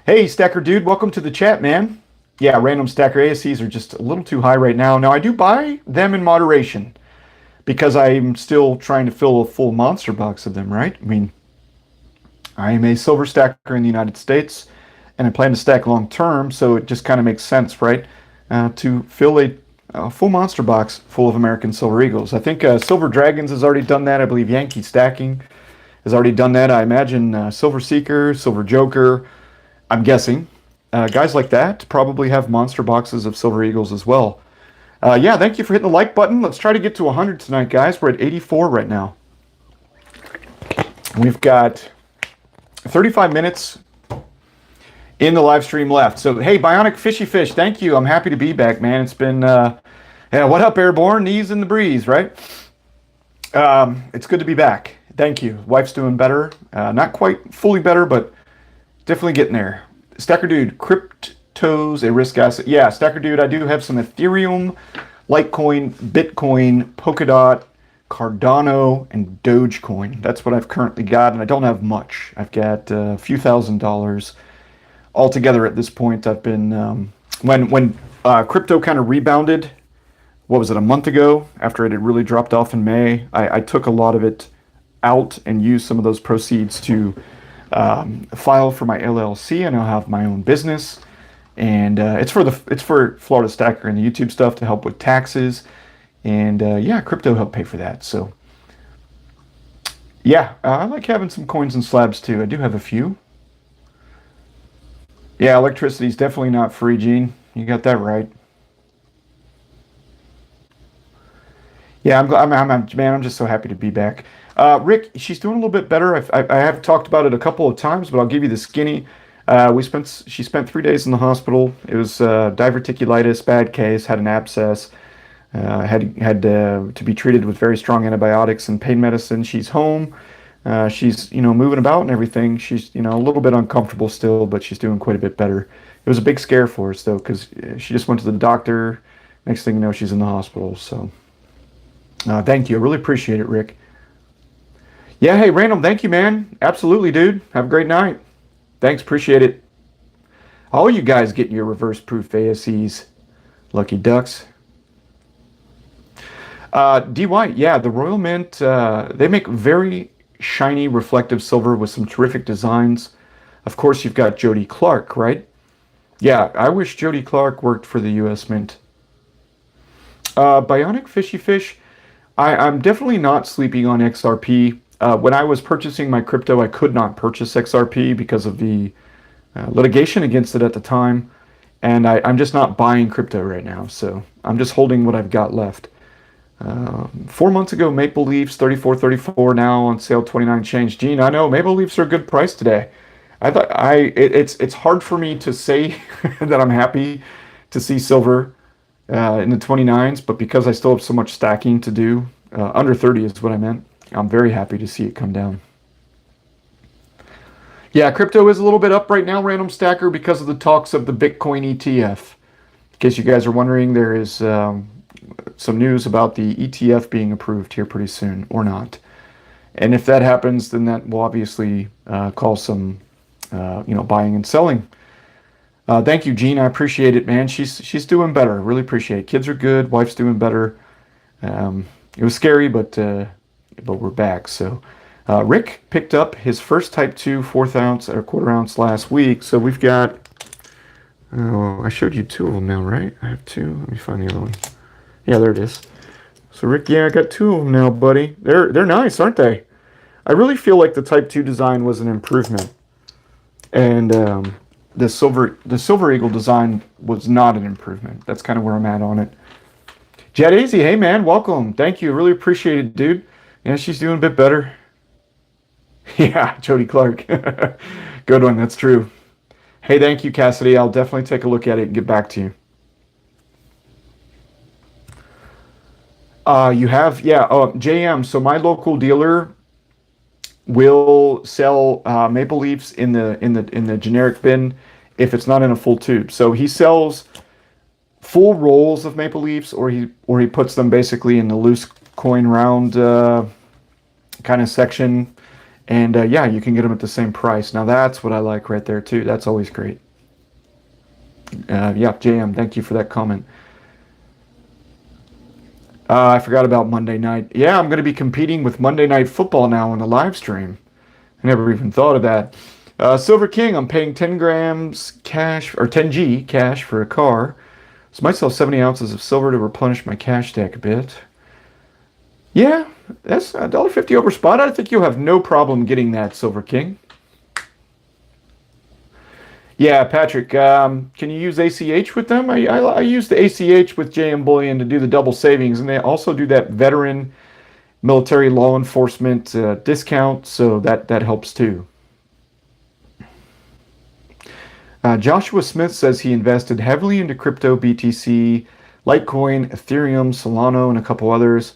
Hey, Stacker Dude, welcome to the chat, man. Yeah, random stacker ASCs are just a little too high right now. Now, I do buy them in moderation, because I'm still trying to fill a full monster box of them, right? I mean, I am a silver stacker in the United States, and I plan to stack long term, so it just kind of makes sense, right? To fill a full monster box full of American Silver Eagles. I think Silver Dragons has already done that. I believe Yankee Stacking has already done that. I imagine Silver Seeker, Silver Joker, I'm guessing. Guys like that probably have monster boxes of Silver Eagles as well. Yeah, thank you for hitting the like button. Let's try to get to 100 tonight, guys. We're at 84 right now. We've got 35 minutes in the live stream left. So, hey, Bionic Fishy Fish, thank you. I'm happy to be back, man. It's been, yeah, what up, Airborne? Knees in the breeze, right? It's good to be back. Thank you. Wife's doing better. Not quite fully better, but definitely getting there. Stacker Dude, crypto's a risk asset. Yeah, Stacker Dude, I do have some Ethereum, Litecoin, Bitcoin, Polkadot, Cardano, and Dogecoin. That's what I've currently got, and I don't have much. I've got a few $1,000s altogether at this point. I've been, when crypto kind of rebounded, what was it, a month ago, after it had really dropped off in May, I took a lot of it out and used some of those proceeds to file for my LLC. I now have my own business, and it's for Florida Stacker and the YouTube stuff to help with taxes, and yeah, crypto helped pay for that. So yeah, I like having some coins and slabs too. I do have a few. Yeah, electricity is definitely not free, Gene. You got that right. Yeah, I'm just so happy to be back. Rick, she's doing a little bit better. I have talked about it a couple of times, but I'll give you the skinny. She spent 3 days in the hospital. It was diverticulitis, bad case, had an abscess, had to be treated with very strong antibiotics and pain medicine. She's home. She's moving about and everything. She's a little bit uncomfortable still, but she's doing quite a bit better. It was a big scare for us though, because she just went to the doctor. Next thing you know, she's in the hospital. So thank you. I really appreciate it, Rick. Yeah, hey, Random, thank you, man. Absolutely, dude. Have a great night. Thanks, appreciate it. All you guys getting your reverse proof ASEs. Lucky ducks. D. White, yeah, the Royal Mint, they make very shiny, reflective silver with some terrific designs. Of course, you've got Jody Clark, right? Yeah, I wish Jody Clark worked for the U.S. Mint. Bionic Fishy Fish, I'm definitely not sleeping on XRP. When I was purchasing my crypto, I could not purchase XRP because of the litigation against it at the time. And I'm just not buying crypto right now. So I'm just holding what I've got left. 4 months ago, Maple Leafs, 34.34 now on sale, 29 change. Gene, I know Maple Leafs are a good price today. It's hard for me to say that I'm happy to see silver in the 29s, but because I still have so much stacking to do, under 30 is what I meant. I'm very happy to see it come down. Yeah, crypto is a little bit up right now, Random Stacker, because of the talks of the Bitcoin ETF. In case you guys are wondering, there is some news about the ETF being approved here pretty soon, or not. And if that happens, then that will obviously cause some, buying and selling. Thank you, Gene. I appreciate it, man. She's doing better. Really appreciate it. Kids are good. Wife's doing better. It was scary, but we're back. So Rick picked up his first Type 2 1/4 ounce or 1/4 ounce last week. So we've got, I showed you 2 of them now, right? I have 2. Let me find the other one. Yeah, there it is. So Rick, yeah, I got 2 of them now, buddy. They're nice, aren't they? I really feel like the Type 2 design was an improvement. And the Silver Eagle design was not an improvement. That's kind of where I'm at on it. Jet Easy, hey man, welcome. Thank you. Really appreciate it, dude. Yeah, she's doing a bit better. Yeah, Jody Clark. Good one, that's true. Hey, thank you, Cassidy. I'll definitely take a look at it and get back to you. You have, yeah, JM. So my local dealer will sell Maple Leafs in the generic bin if it's not in a full tube. So he sells full rolls of Maple Leafs, or he puts them basically in the loose coin round kind of section, and yeah, you can get them at the same price. Now that's what I like right there too. That's always great. Yeah, JM, thank you for that comment. I forgot about Monday night. Yeah, I'm going to be competing with Monday Night Football now on the live stream. I never even thought of that. Silver King, I'm paying 10 grams cash, or 10G cash for a car. So I might sell 70 ounces of silver to replenish my cash stack a bit. Yeah, That's $1.50 over spot. I think you'll have no problem getting that, Silver King. Yeah, Patrick, can you use ACH with them? I use the ACH with JM Bullion to do the double savings, and they also do that veteran military law enforcement discount, so that helps too. Joshua Smith says he invested heavily into crypto, BTC, Litecoin, Ethereum, Solana, and a couple others.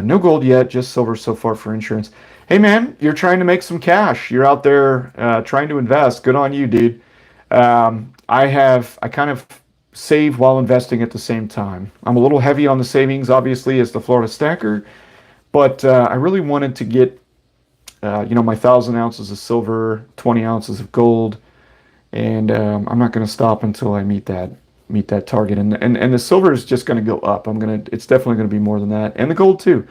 No gold yet, just silver so far for insurance. Hey man, you're trying to make some cash. You're out there trying to invest. Good on you, dude. I kind of save while investing at the same time. I'm a little heavy on the savings, obviously, as the Florida stacker, but I really wanted to get, my 1,000 ounces of silver, 20 ounces of gold, and I'm not going to stop until I meet that target. And the silver is just going to go up. It's definitely going to be more than that, and the gold too,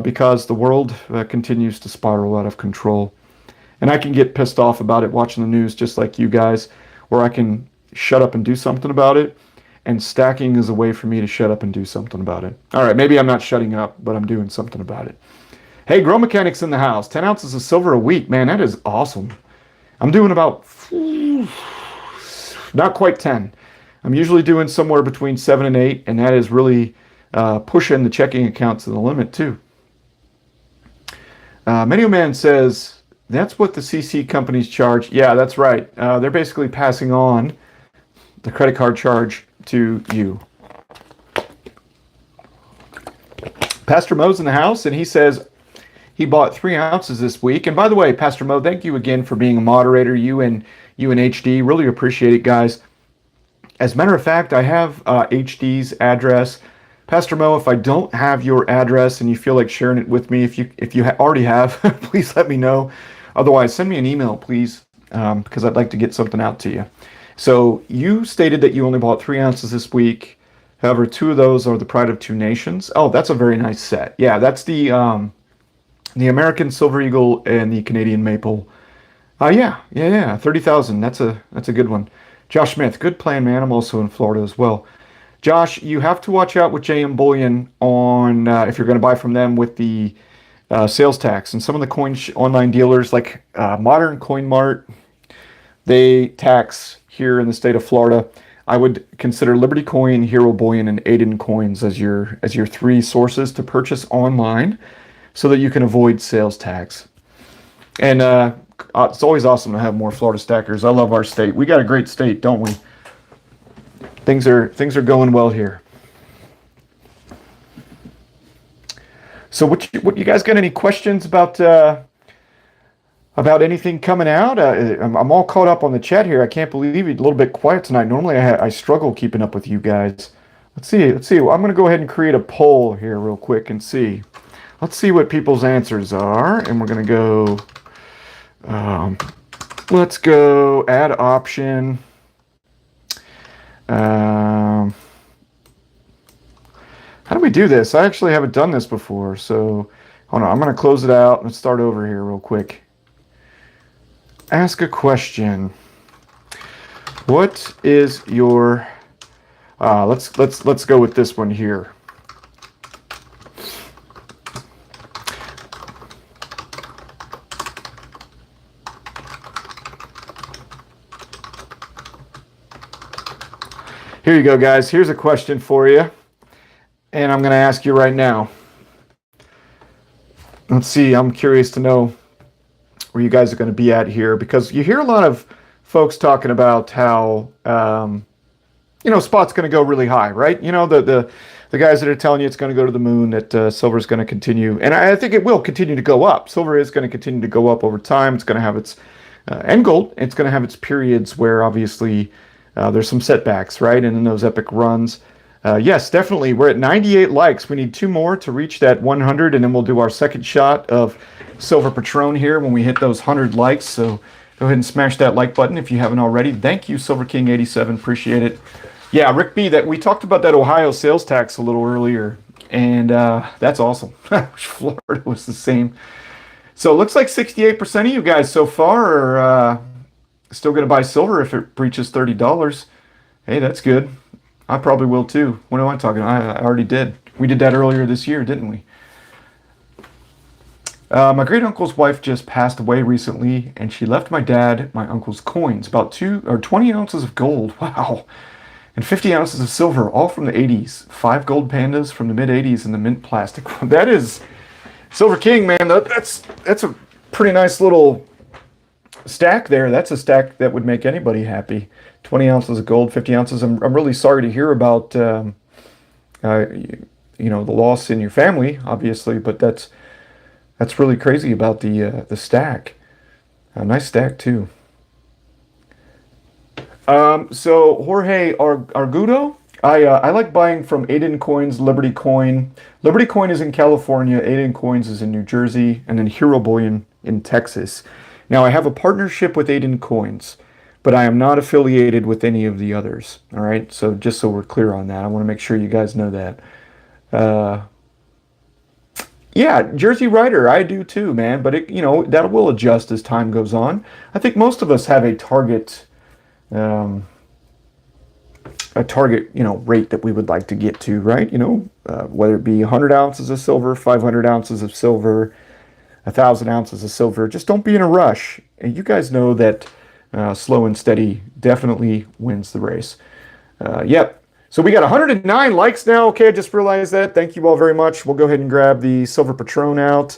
because the world continues to spiral out of control. And I can get pissed off about it watching the news just like you guys, where I can shut up and do something about it. And stacking is a way for me to shut up and do something about it. All right, maybe I'm not shutting up, but I'm doing something about it. Hey, Grow Mechanics in the house. 10 ounces of silver a week. Man, that is awesome. I'm doing about, not quite 10. I'm usually doing somewhere between 7 and 8, and that is really pushing the checking account to the limit too. Medio Man says, that's what the CC companies charge. Yeah, that's right. They're basically passing on the credit card charge to you. Pastor Mo's in the house, and he says he bought 3 ounces this week. And by the way, Pastor Mo, thank you again for being a moderator. You and HD, really appreciate it, guys. As a matter of fact, I have HD's address. Pastor Mo, if I don't have your address and you feel like sharing it with me, if you already have, please let me know. Otherwise, send me an email, please, because I'd like to get something out to you. So you stated that you only bought 3 ounces this week. However, 2 of those are the Pride of Two Nations. Oh, that's a very nice set. Yeah, that's the American Silver Eagle and the Canadian Maple. Yeah, 30,000. That's a good one. Josh Smith, good plan, man. I'm also in Florida as well. Josh, you have to watch out with JM Bullion on if you're going to buy from them with the sales tax. And some of the online dealers like Modern Coin Mart, they tax here in the state of Florida. I would consider Liberty Coin, Hero Bullion, and Aiden Coins as your 3 sources to purchase online, so that you can avoid sales tax. And it's always awesome to have more Florida stackers. I love our state. We got a great state, don't we? Things are going well here. So what you guys got any questions about anything coming out? I'm all caught up on the chat here. I can't believe it's a little bit quiet tonight. Normally I struggle keeping up with you guys. Let's see. Well, I'm going to go ahead and create a poll here real quick and see. Let's see what people's answers are. And we're going to go, let's go add option. How do we do this? I actually haven't done this before, so hold on. I'm going to close it out and start over here real quick. Ask a question. What is your? Let's go with this one here. Here you go, guys. Here's a question for you. And I'm going to ask you right now. Let's see. I'm curious to know where you guys are going to be at here, because you hear a lot of folks talking about how, spot's going to go really high, right? The guys that are telling you it's going to go to the moon, that silver's going to continue. And I think it will continue to go up. Silver is going to continue to go up over time. It's going to have its, and gold, it's going to have its periods where obviously there's some setbacks, right? And in those epic runs. Yes, definitely. We're at 98 likes. We need 2 more to reach that 100, and then we'll do our second shot of Silver Patron here when we hit those 100 likes. So go ahead and smash that like button if you haven't already. Thank you, Silver King 87. Appreciate it. Yeah, Rick B, that we talked about that Ohio sales tax a little earlier, and that's awesome. Florida was the same. So it looks like 68% of you guys so far are still going to buy silver if it breaches $30. Hey, that's good. I probably will too. What am I talking about? I already did. We did that earlier this year, didn't we? My great uncle's wife just passed away recently, and she left my dad my uncle's coins, about 20 ounces of gold. Wow. And 50 ounces of silver, all from the 80s. 5 gold pandas from the mid 80s in the mint plastic. That is Silver King, man. That's a pretty nice little stack there. That's a stack that would make anybody happy. 20 ounces of gold, 50 ounces. I'm really sorry to hear about the loss in your family, obviously, but that's really crazy about the stack. A nice stack too. So Jorge Argudo, I like buying from Aiden Coins, Liberty Coin. Liberty Coin is in California, Aiden Coins is in New Jersey, and then Hero Bullion in Texas. Now I have a partnership with Aiden Coins, but I am not affiliated with any of the others. All right, so just so we're clear on that, I want to make sure you guys know that. Yeah, Jersey Rider, I do too, man. But that will adjust as time goes on. I think most of us have a target rate that we would like to get to, right? Whether it be 100 ounces of silver, 500 ounces of silver, 1,000 ounces of silver. Just don't be in a rush. And you guys know that slow and steady definitely wins the race. Yep. So we got 109 likes now. Okay, I just realized that. Thank you all very much. We'll go ahead and grab the Silver Patron out.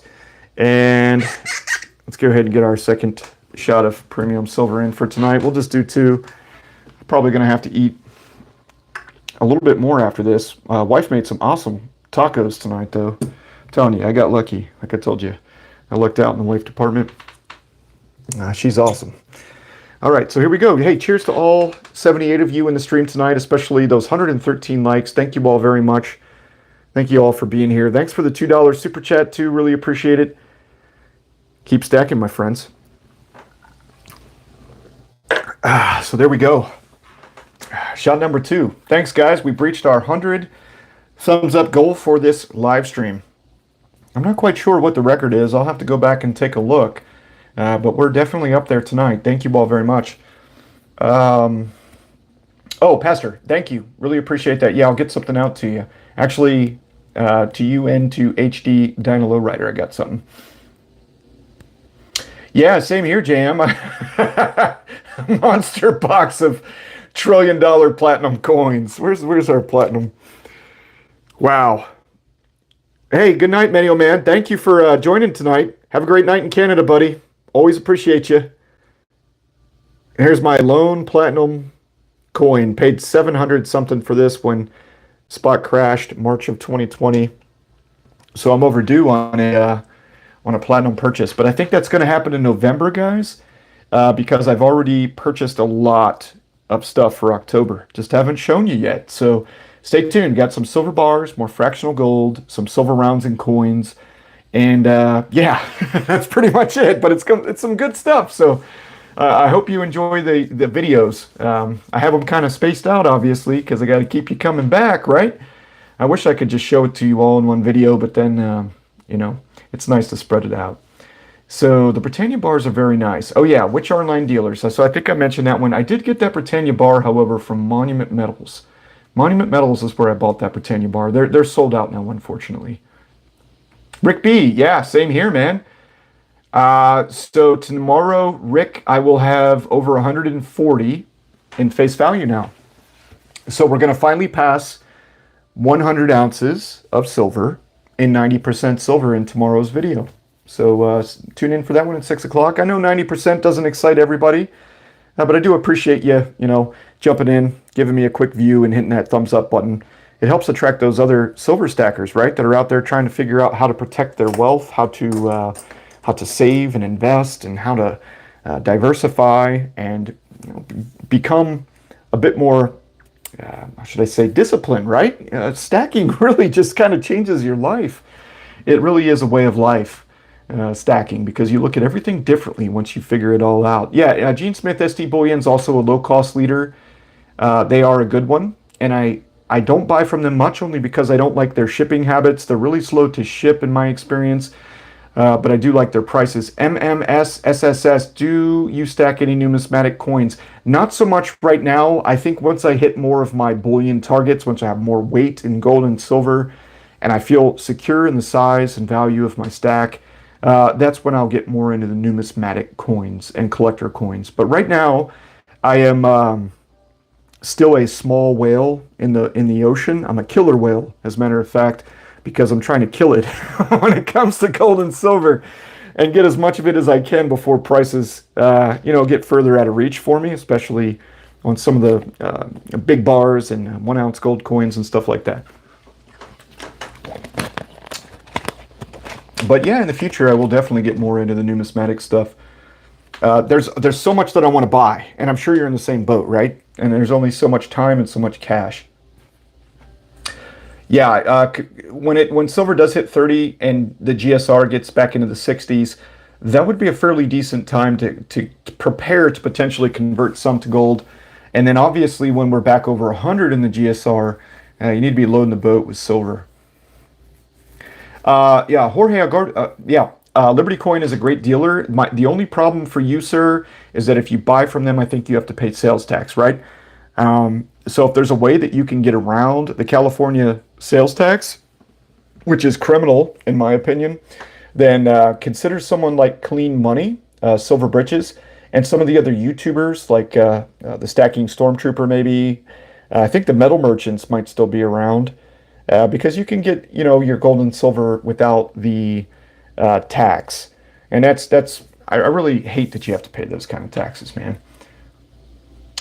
And let's go ahead and get our second shot of premium silver in for tonight. We'll just do 2. Probably going to have to eat a little bit more after this. Wife made some awesome tacos tonight, though. I'm telling you, I got lucky. Like I told you, I looked out in the wife department. She's awesome. All right, so here we go. Hey, cheers to all 78 of you in the stream tonight, especially those 113 likes. Thank you all very much. Thank you all for being here. Thanks for the $2 super chat, too. Really appreciate it. Keep stacking, my friends. So there we go. Shot number 2. Thanks, guys. We breached our 100 thumbs up goal for this live stream. I'm not quite sure what the record is. I'll have to go back and take a look. But we're definitely up there tonight. Thank you all very much. Oh, Pastor, thank you. Really appreciate that. Yeah, I'll get something out to you. Actually, to you and to HD Dino Lowrider, I got something. Yeah, same here, JM. Monster box of $1 trillion platinum coins. Where's our platinum? Wow. Hey, good night, Manuel Man. Thank you for joining tonight. Have a great night in Canada, buddy. Always appreciate you. Here's my lone platinum coin. Paid 700 something for this when spot crashed March of 2020. So I'm overdue on a platinum purchase. But I think that's going to happen in November, guys, because I've already purchased a lot of stuff for October. Just haven't shown you yet. So stay tuned. Got some silver bars, more fractional gold, some silver rounds and coins. And yeah, that's pretty much it. But it's some good stuff. So I hope you enjoy the videos. I have them kind of spaced out, obviously, because I got to keep you coming back, right? I wish I could just show it to you all in one video, but then, it's nice to spread it out. So the Britannia bars are very nice. Oh yeah, which online dealers? So I think I mentioned that one. I did get that Britannia bar, however, from Monument Metals. Monument Metals is where I bought that Britannia bar. They're sold out now, unfortunately. Rick B, yeah, same here, man. So tomorrow, Rick, I will have over 140 in face value now. So we're going to finally pass 100 ounces of silver and 90% silver in tomorrow's video. So tune in for that one at 6 o'clock. I know 90% doesn't excite everybody, but I do appreciate you, jumping in, giving me a quick view and hitting that thumbs up button. It helps attract those other silver stackers, right, that are out there trying to figure out how to protect their wealth, how to save and invest, and how to diversify and become a bit more, how should I say, disciplined, right? Stacking really just kind of changes your life. It really is a way of life, stacking, because you look at everything differently once you figure it all out. Yeah, Gene Smith ST Bullion's also a low-cost leader. They are a good one, and I don't buy from them much, only because I don't like their shipping habits. They're really slow to ship in my experience, but I do like their prices. MMS, SSS, do you stack any numismatic coins? Not so much right now. I think once I hit more of my bullion targets, once I have more weight in gold and silver, and I feel secure in the size and value of my stack, That's when I'll get more into the numismatic coins and collector coins. But right now, I am still a small whale in the ocean. I'm a killer whale, as a matter of fact, because I'm trying to kill it when it comes to gold and silver, and get as much of it as I can before prices, get further out of reach for me, especially on some of the big bars and 1 ounce gold coins and stuff like that. But yeah, in the future, I will definitely get more into the numismatic stuff. There's so much that I want to buy, and I'm sure you're in the same boat, right? And there's only so much time and so much cash. Yeah, when silver does hit 30 and the GSR gets back into the 60s, that would be a fairly decent time to prepare to potentially convert some to gold. And then obviously when we're back over 100 in the GSR, you need to be loading the boat with silver. Jorge Agard, Liberty Coin is a great dealer. The only problem for you, sir, is that if you buy from them, I think you have to pay sales tax, right? So if there's a way that you can get around the California sales tax, which is criminal in my opinion, then consider someone like Clean Money, Silver Britches, and some of the other YouTubers like the Stacking Stormtrooper maybe. I think the Metal Merchants might still be around because you can get your gold and silver without the tax, and I really hate that you have to pay those kind of taxes, man.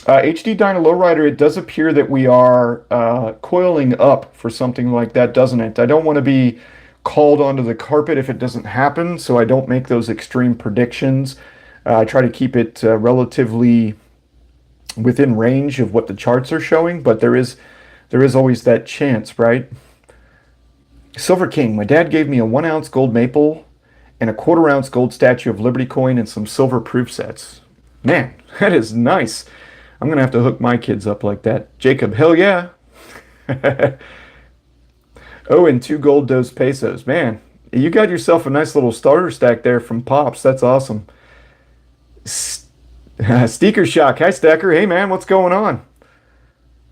HD Dyna Lowrider, it does appear that we are coiling up for something like that, doesn't it? I don't want to be called onto the carpet if it doesn't happen, so I don't make those extreme predictions. I try to keep it relatively within range of what the charts are showing, but there is always that chance, right? Silver King, my dad gave me a 1 ounce gold maple and a 1/4 ounce gold statue of Liberty Coin and some silver proof sets. Man, that is nice. I'm going to have to hook my kids up like that. Jacob, hell yeah. Oh, and 2 gold dos pesos. Man, you got yourself a nice little starter stack there from Pops. That's awesome. Steaker Shock. Hi, Stacker. Hey, man, what's going on?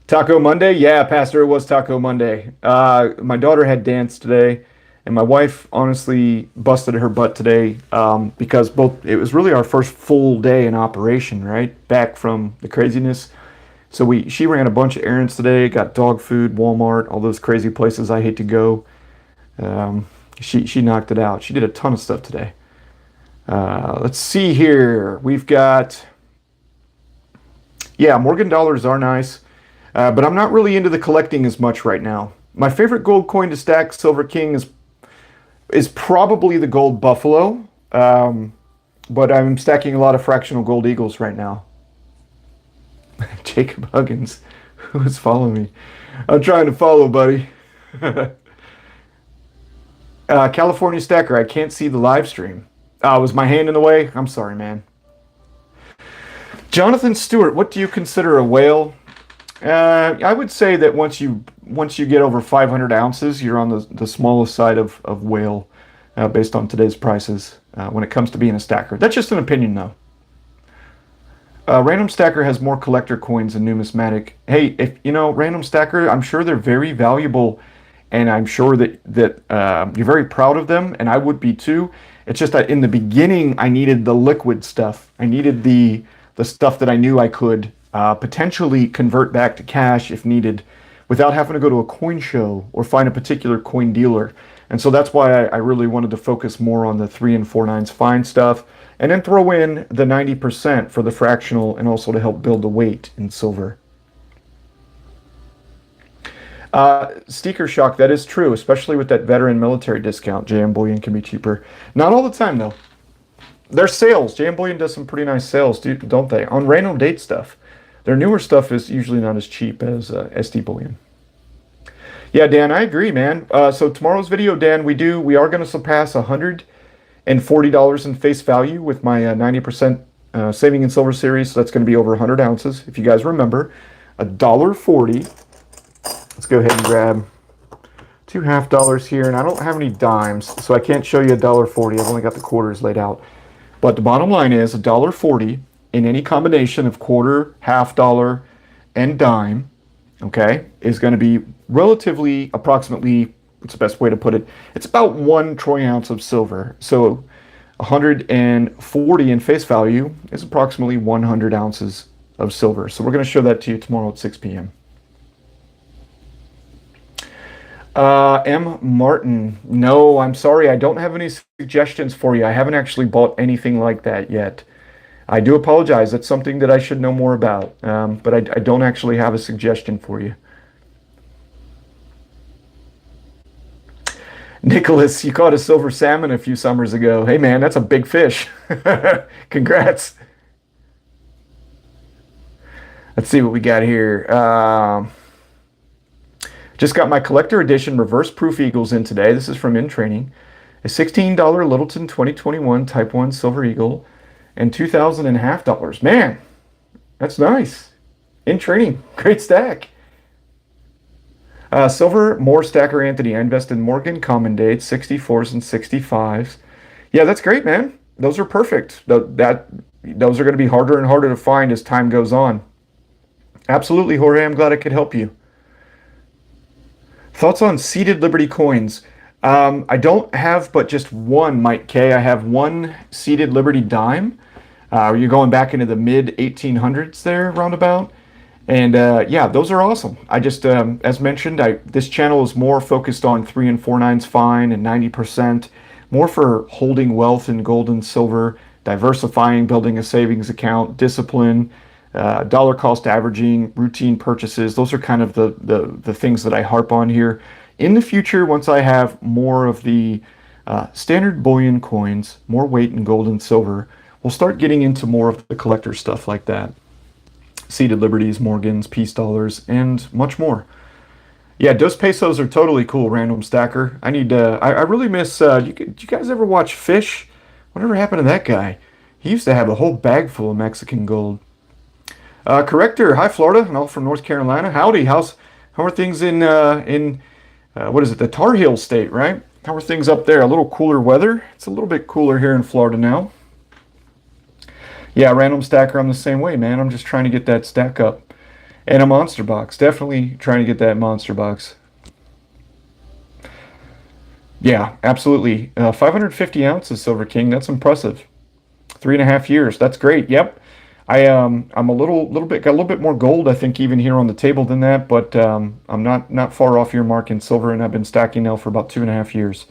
Taco Monday? Yeah, Pastor, it was Taco Monday. My daughter had dance today, and my wife honestly busted her butt today because it was really our first full day in operation, right? Back from the craziness. So she ran a bunch of errands today, got dog food, Walmart, all those crazy places I hate to go. She knocked it out. She did a ton of stuff today. Let's see here. We've got, Morgan dollars are nice, but I'm not really into the collecting as much right now. My favorite gold coin to stack, Silver King, is probably the gold buffalo, but I'm stacking a lot of fractional gold eagles right now. Jacob Huggins, who is following me? I'm trying to follow, buddy. California Stacker, I can't see the live stream. Was my hand in the way? I'm sorry, man. Jonathan Stewart, what do you consider a whale? I would say that once you get over 500 ounces, you're on the smallest side of whale, based on today's prices, when it comes to being a stacker. That's just an opinion, though. Random Stacker has more collector coins than Numismatic. Hey, if Random Stacker, I'm sure they're very valuable, and I'm sure that you're very proud of them, and I would be too. It's just that in the beginning, I needed the liquid stuff. I needed the stuff that I knew I could potentially convert back to cash if needed, without having to go to a coin show or find a particular coin dealer. And so that's why I really wanted to focus more on the 3 and 4/9 fine stuff, and then throw in the 90% for the fractional and also to help build the weight in silver. Steaker Shock, that is true, especially with that veteran military discount. JM Bullion can be cheaper. Not all the time, though. Their sales. JM Bullion does some pretty nice sales, don't they? On random date stuff. Their newer stuff is usually not as cheap as SD Bullion. Yeah, Dan, I agree, man. So tomorrow's video, Dan, we are going to surpass $140 in face value with my 90% saving in silver series. So that's going to be over 100 ounces. If you guys remember, $1.40. Let's go ahead and grab $2 half here. And I don't have any dimes, so I can't show you $1.40. I've only got the quarters laid out. But the bottom line is $1.40 in any combination of quarter, $half, and dime, okay, is going to be relatively, approximately, what's the best way to put it? It's about 1 troy ounce of silver. So 140 in face value is approximately 100 ounces of silver. So we're going to show that to you tomorrow at 6 p.m. M. Martin, no, I'm sorry, I don't have any suggestions for you. I haven't actually bought anything like that yet. I do apologize. That's something that I should know more about, but I don't actually have a suggestion for you. Nicholas, you caught a silver salmon a few summers ago. Hey man, that's a big fish. Congrats. Let's see what we got here. Just got my collector edition reverse proof eagles in today. This is from In Training. A $16 Littleton 2021 Type 1 Silver Eagle and $2,500. Man, that's nice. In Training, great stack. Silver Moore Stacker Anthony. I invest in Morgan Common Dates, 64s and 65s. Yeah, that's great, man. Those are perfect. Those are going to be harder and harder to find as time goes on. Absolutely, Jorge. I'm glad I could help you. Thoughts on seeded Liberty coins? I don't have but just one, Mike K. I have one seeded Liberty dime. You're going back into the mid 1800s there, roundabout. And yeah, those are awesome. I just, as mentioned, this channel is more focused on 3 and 4 nines fine and 90%, more for holding wealth in gold and silver, diversifying, building a savings account, discipline, dollar cost averaging, routine purchases. Those are kind of the things that I harp on here. In the future, once I have more of the standard bullion coins, more weight in gold and silver, we'll start getting into more of the collector stuff like that. Seeded Liberties, Morgans, Peace Dollars, and much more. Yeah, Dos Pesos are totally cool, Random Stacker. I need I really miss, did you guys ever watch Fish? Whatever happened to that guy? He used to have a whole bag full of Mexican gold. Corrector, hi Florida, and all from North Carolina. Howdy, how are things in what is it, the Tar Heel state, right? How are things up there? A little cooler weather? It's a little bit cooler here in Florida now. Yeah, Random Stacker, I'm the same way, man. I'm just trying to get that stack up. And a monster box. Definitely trying to get that monster box. Yeah, absolutely. 550 ounces, Silver King. That's impressive. 3.5 years. That's great. Yep. I'm a little bit, got a little bit more gold, I think, even here on the table than that, but I'm not far off your mark in silver, and I've been stacking now for about 2.5 years.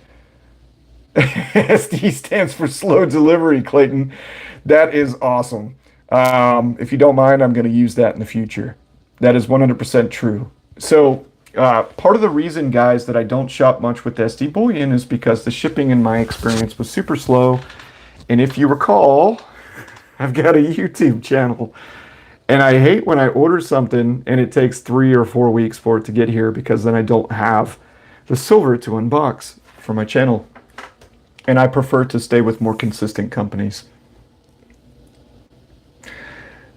SD stands for slow delivery, Clayton. That is awesome. If you don't mind, I'm going to use that in the future. That is 100% true. So part of the reason, guys, that I don't shop much with SD Bullion is because the shipping, in my experience, was super slow. And if you recall, I've got a YouTube channel. And I hate when I order something and it takes 3 or 4 weeks for it to get here, because then I don't have the silver to unbox for my channel. And I prefer to stay with more consistent companies.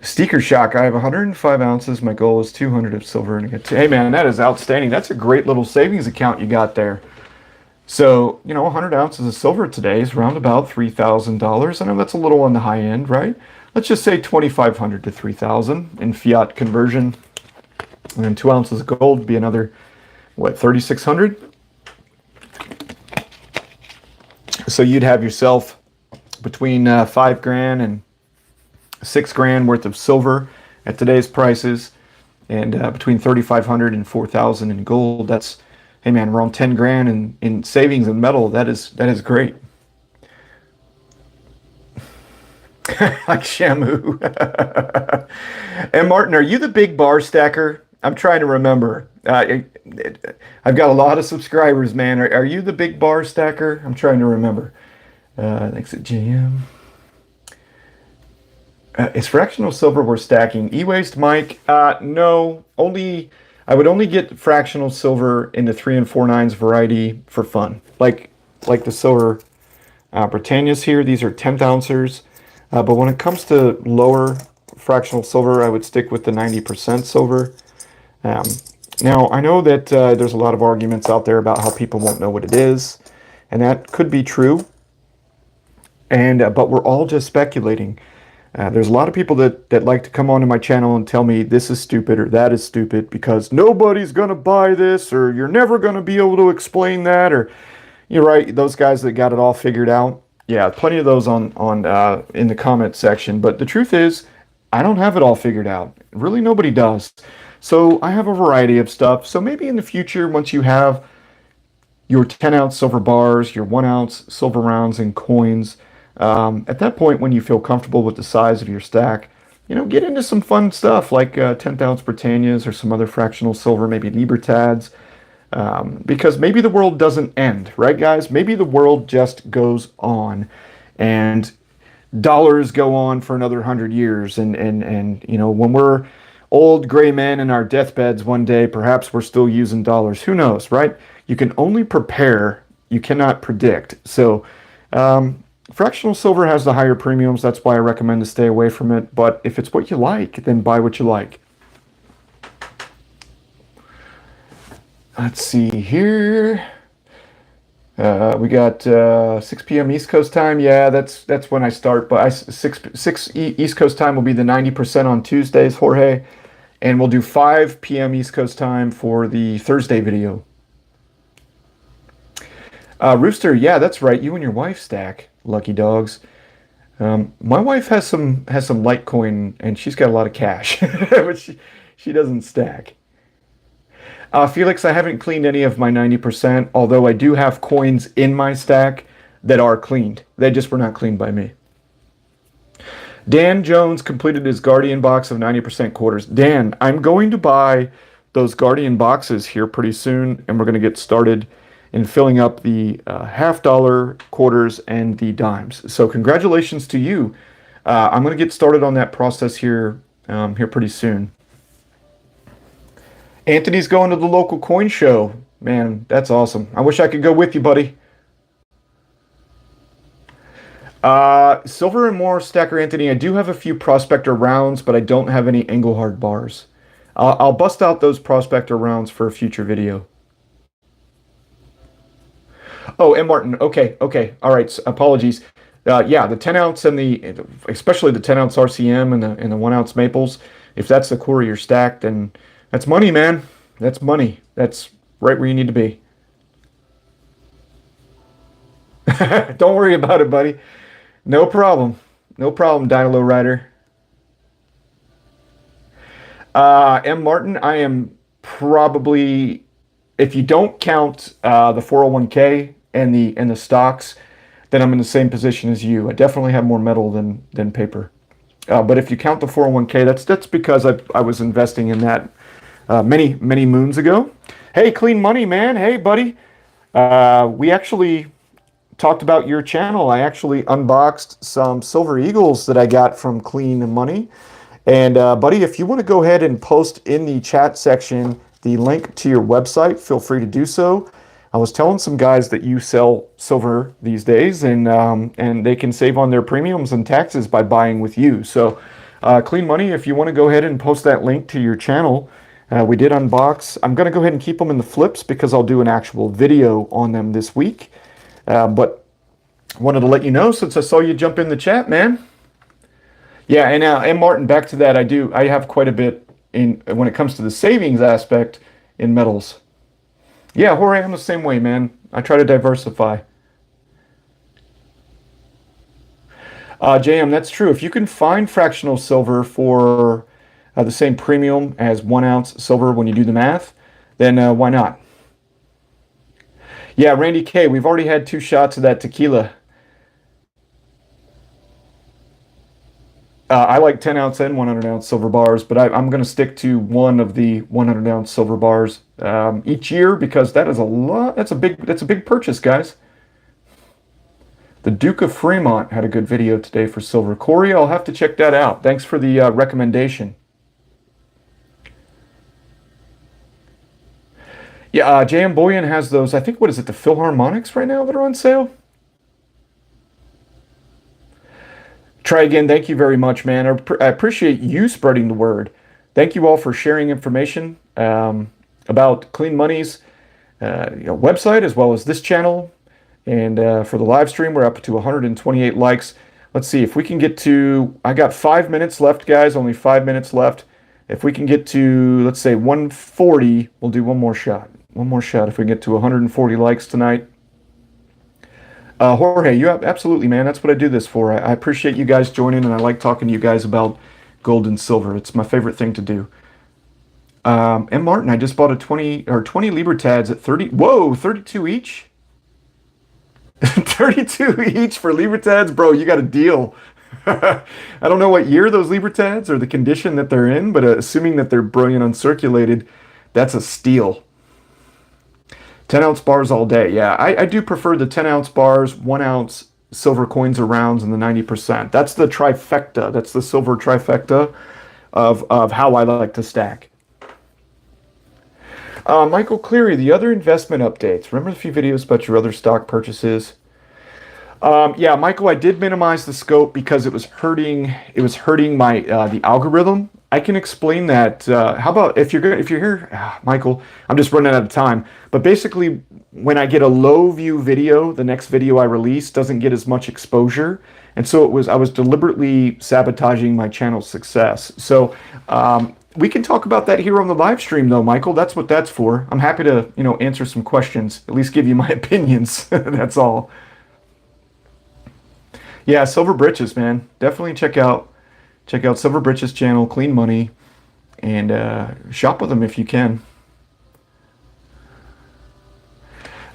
Steaker Shock, I have 105 ounces. My goal is 200 of silver. And I get hey man, that is outstanding. That's a great little savings account you got there. So, 100 ounces of silver today is around about $3,000. I know that's a little on the high end, right? Let's just say 2,500 to 3,000 in fiat conversion. And then 2 ounces of gold would be another, what, 3,600? So you'd have yourself between $5,000 and $6,000 worth of silver at today's prices, and between 3,500 and 4,000 in gold. That's, hey man, around 10 grand in savings and metal. That is great. Like Shamu. And Martin, are you the big bar stacker? I'm trying to remember. I've got a lot of subscribers, man. Are you the big bar stacker? I'm trying to remember. Thanks at GM. Is fractional silver worth stacking? E-waste, Mike? No. I would only get fractional silver in the 3 and 4 nines variety for fun. Like the silver Britannias here. These are 10th ounces. But when it comes to lower fractional silver, I would stick with the 90% silver. Now, I know that there's a lot of arguments out there about how people won't know what it is, and that could be true. But we're all just speculating. There's a lot of people that like to come onto my channel and tell me this is stupid or that is stupid because nobody's going to buy this, or you're never going to be able to explain that, or you're right, those guys that got it all figured out. Yeah, plenty of those on in the comment section. But the truth is, I don't have it all figured out. Really, nobody does. So I have a variety of stuff. So maybe in the future, once you have your 10-ounce silver bars, your 1-ounce silver rounds and coins, at that point, when you feel comfortable with the size of your stack, get into some fun stuff like 10th ounce Britannias or some other fractional silver, maybe Libertads. Because maybe the world doesn't end, right, guys? Maybe the world just goes on, and dollars go on for another 100 years. And when we're old gray men in our deathbeds one day, perhaps we're still using dollars. Who knows, right? You can only prepare, you cannot predict. So, fractional silver has the higher premiums. That's why I recommend to stay away from it. But if it's what you like, then buy what you like. Let's see here. We got 6 p.m. East Coast time. Yeah, that's when I start. But 6 East Coast time will be the 90% on Tuesdays, Jorge. And we'll do 5 p.m. East Coast time for the Thursday video. Rooster, yeah, that's right. You and your wife stack, lucky dogs. My wife has some Litecoin, and she's got a lot of cash, but she doesn't stack. Felix, I haven't cleaned any of my 90%, although I do have coins in my stack that are cleaned. They just were not cleaned by me. Dan Jones completed his Guardian box of 90% quarters. Dan, I'm going to buy those Guardian boxes here pretty soon, and we're going to get started in filling up the half-dollar quarters and the dimes. So congratulations to you. I'm going to get started on that process here pretty soon. Anthony's going to the local coin show. Man, that's awesome. I wish I could go with you, buddy. Silver and more, Stacker Anthony. I do have a few Prospector rounds, but I don't have any Engelhard bars. I'll bust out those Prospector rounds for a future video. Oh, and Martin. Okay. All right. Apologies. Yeah, the 10-ounce and especially the 10-ounce RCM and the 1-ounce maples. If that's the core of your stack, then that's money, man. That's money. That's right where you need to be. Don't worry about it, buddy. No problem. No problem, Dynalo Rider. M. Martin, I am probably, if you don't count the 401k and the stocks, then I'm in the same position as you. I definitely have more metal than paper. But if you count the 401k, that's because I was investing in that many moons ago. Hey, Clean Money, man. Hey, buddy. We actually talked about your channel. I actually unboxed some Silver Eagles that I got from Clean Money. And buddy, if you want to go ahead and post in the chat section the link to your website, feel free to do so. I was telling some guys that you sell silver these days, and they can save on their premiums and taxes by buying with you. So, Clean Money, if you want to go ahead and post that link to your channel, we did unbox. I'm going to go ahead and keep them in the flips because I'll do an actual video on them this week. But wanted to let you know since I saw you jump in the chat, man. Yeah, and Martin, back to that, I have quite a bit in when it comes to the savings aspect in metals. Yeah, Jorge, I'm the same way, man. I try to diversify. JM, that's true. If you can find fractional silver for the same premium as 1-ounce silver when you do the math, then why not? Yeah, Randy K, we've already had 2 shots of that tequila. I like 10-ounce and 100-ounce silver bars, but I'm going to stick to one of the 100-ounce silver bars each year because that is a lot. That's a big purchase, guys. The Duke of Fremont had a good video today for silver. Corey, I'll have to check that out. Thanks for the recommendation. Yeah, J.M. Boyan has those. I think, what is it, the Philharmonics right now that are on sale? Try again. Thank you very much, man. I appreciate you spreading the word. Thank you all for sharing information about Clean Money's website as well as this channel. And for the live stream, we're up to 128 likes. Let's see if we can get to, I got 5 minutes left, guys, only 5 minutes left. If we can get to, let's say 140, we'll do one more shot. One more shot if we get to 140 likes tonight. Jorge, you have, absolutely, man. That's what I do this for. I appreciate you guys joining, and I like talking to you guys about gold and silver. It's my favorite thing to do. And Martin, I just bought a 20 Libertads at 30. Whoa, 32 each? 32 each for Libertads, bro. You got a deal. I don't know what year those Libertads or the condition that they're in, but assuming that they're brilliant uncirculated, that's a steal. 10-ounce bars all day. Yeah, I do prefer the 10-ounce bars, 1-ounce silver coins or rounds, and the 90%. That's the trifecta. That's the silver trifecta of how I like to stack. Michael Cleary, the other investment updates. Remember a few videos about your other stock purchases? Yeah, Michael, I did minimize the scope because it was hurting. It was hurting my the algorithm. I can explain that. How about if you're here, Michael? I'm just running out of time. But basically, when I get a low view video, the next video I release doesn't get as much exposure, and so I was deliberately sabotaging my channel's success. So we can talk about that here on the live stream, though, Michael. That's what that's for. I'm happy to answer some questions, at least give you my opinions. That's all. Yeah, Silver Britches, man. Definitely check out Silver Britches channel, Clean Money, and shop with them if you can.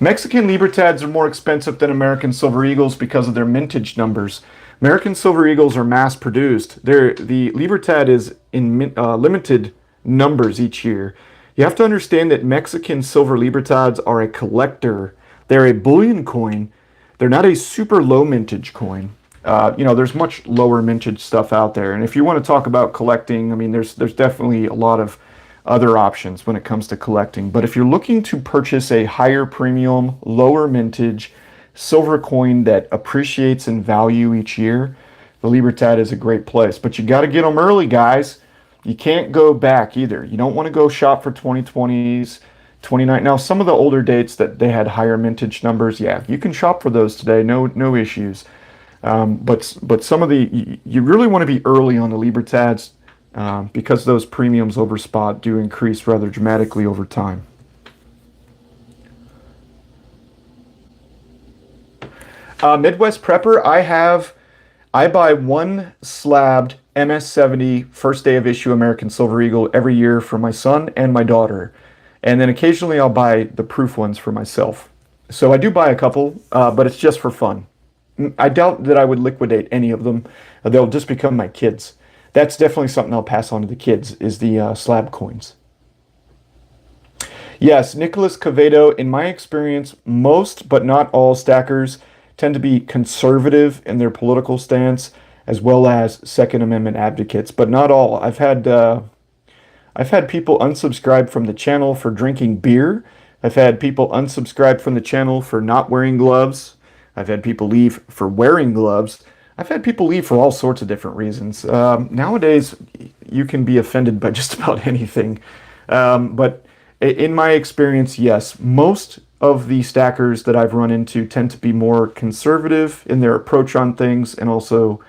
Mexican Libertads are more expensive than American Silver Eagles because of their mintage numbers. American Silver Eagles are mass produced. The Libertad is in limited numbers each year. You have to understand that Mexican Silver Libertads are a collector. They're a bullion coin. They're not a super low mintage coin. There's much lower mintage stuff out there. And if you want to talk about collecting, I mean, there's definitely a lot of other options when it comes to collecting. But if you're looking to purchase a higher premium, lower mintage silver coin that appreciates in value each year, the Libertad is a great place. But you got to get them early, guys. You can't go back either. You don't want to go shop for 2020s, 29. Now, some of the older dates that they had higher mintage numbers, yeah, you can shop for those today. No issues. But some of you really want to be early on the Libertads because those premiums over spot do increase rather dramatically over time. Midwest Prepper, I buy one slabbed MS-70 first day of issue American Silver Eagle every year for my son and my daughter. And then occasionally I'll buy the proof ones for myself. So I do buy a couple, but it's just for fun. I doubt that I would liquidate any of them. They'll just become my kids. That's definitely something I'll pass on to the kids, is the slab coins. Yes, Nicholas Cavedo, in my experience, most but not all stackers tend to be conservative in their political stance, as well as Second Amendment advocates, but not all. I've had people unsubscribe from the channel for drinking beer. I've had people unsubscribe from the channel for not wearing gloves. I've had people leave for wearing gloves. I've had people leave for all sorts of different reasons. Nowadays, you can be offended by just about anything. But in my experience, yes, most of the stackers that I've run into tend to be more conservative in their approach on things, and also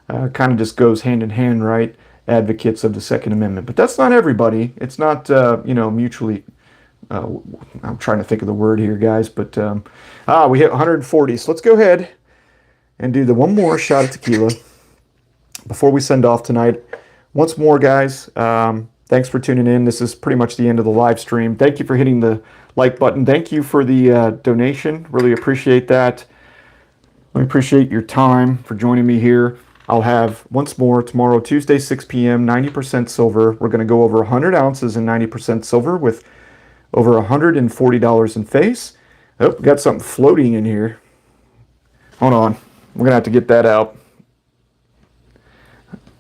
kind of just goes hand in hand, right? Advocates of the Second Amendment. But that's not everybody. It's not, mutually... I'm trying to think of the word here, guys, but we hit 140. So let's go ahead and do the one more shot of tequila before we send off tonight. Once more, guys, thanks for tuning in. This is pretty much the end of the live stream. Thank you for hitting the like button. Thank you for the donation. Really appreciate that. I appreciate your time for joining me here. I'll have, once more, tomorrow, Tuesday, 6 p.m., 90% silver. We're going to go over 100 ounces in 90% silver with over $140 in face. Oh, we got something floating in here. Hold on. We're going to have to get that out.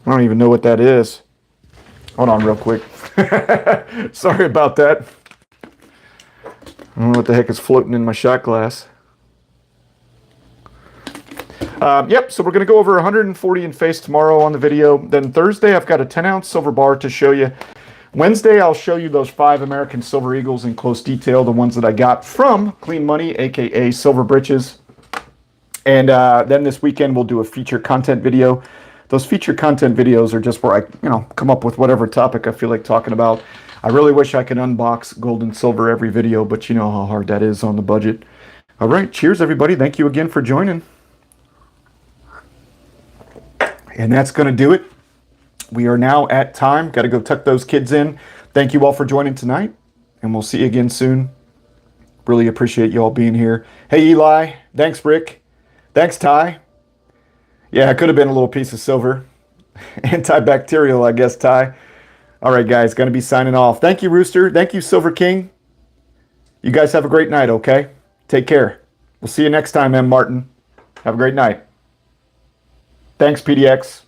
I don't even know what that is. Hold on real quick. Sorry about that. I don't know what the heck is floating in my shot glass. Yep, so we're going to go over 140 in face tomorrow on the video. Then Thursday, I've got a 10-ounce silver bar to show you. Wednesday, I'll show you those 5 American Silver Eagles in close detail, the ones that I got from Clean Money, aka Silver Britches. And then this weekend, we'll do a feature content video. Those feature content videos are just where I, come up with whatever topic I feel like talking about. I really wish I could unbox gold and silver every video, but you know how hard that is on the budget. All right. Cheers, everybody. Thank you again for joining. And that's going to do it. We are now at time. Got to go tuck those kids in. Thank you all for joining tonight, and we'll see you again soon. Really appreciate you all being here. Hey, Eli. Thanks, Rick. Thanks, Ty. Yeah, it could have been a little piece of silver. Antibacterial, I guess, Ty. All right, guys. Going to be signing off. Thank you, Rooster. Thank you, Silver King. You guys have a great night, okay? Take care. We'll see you next time, M. Martin. Have a great night. Thanks, PDX.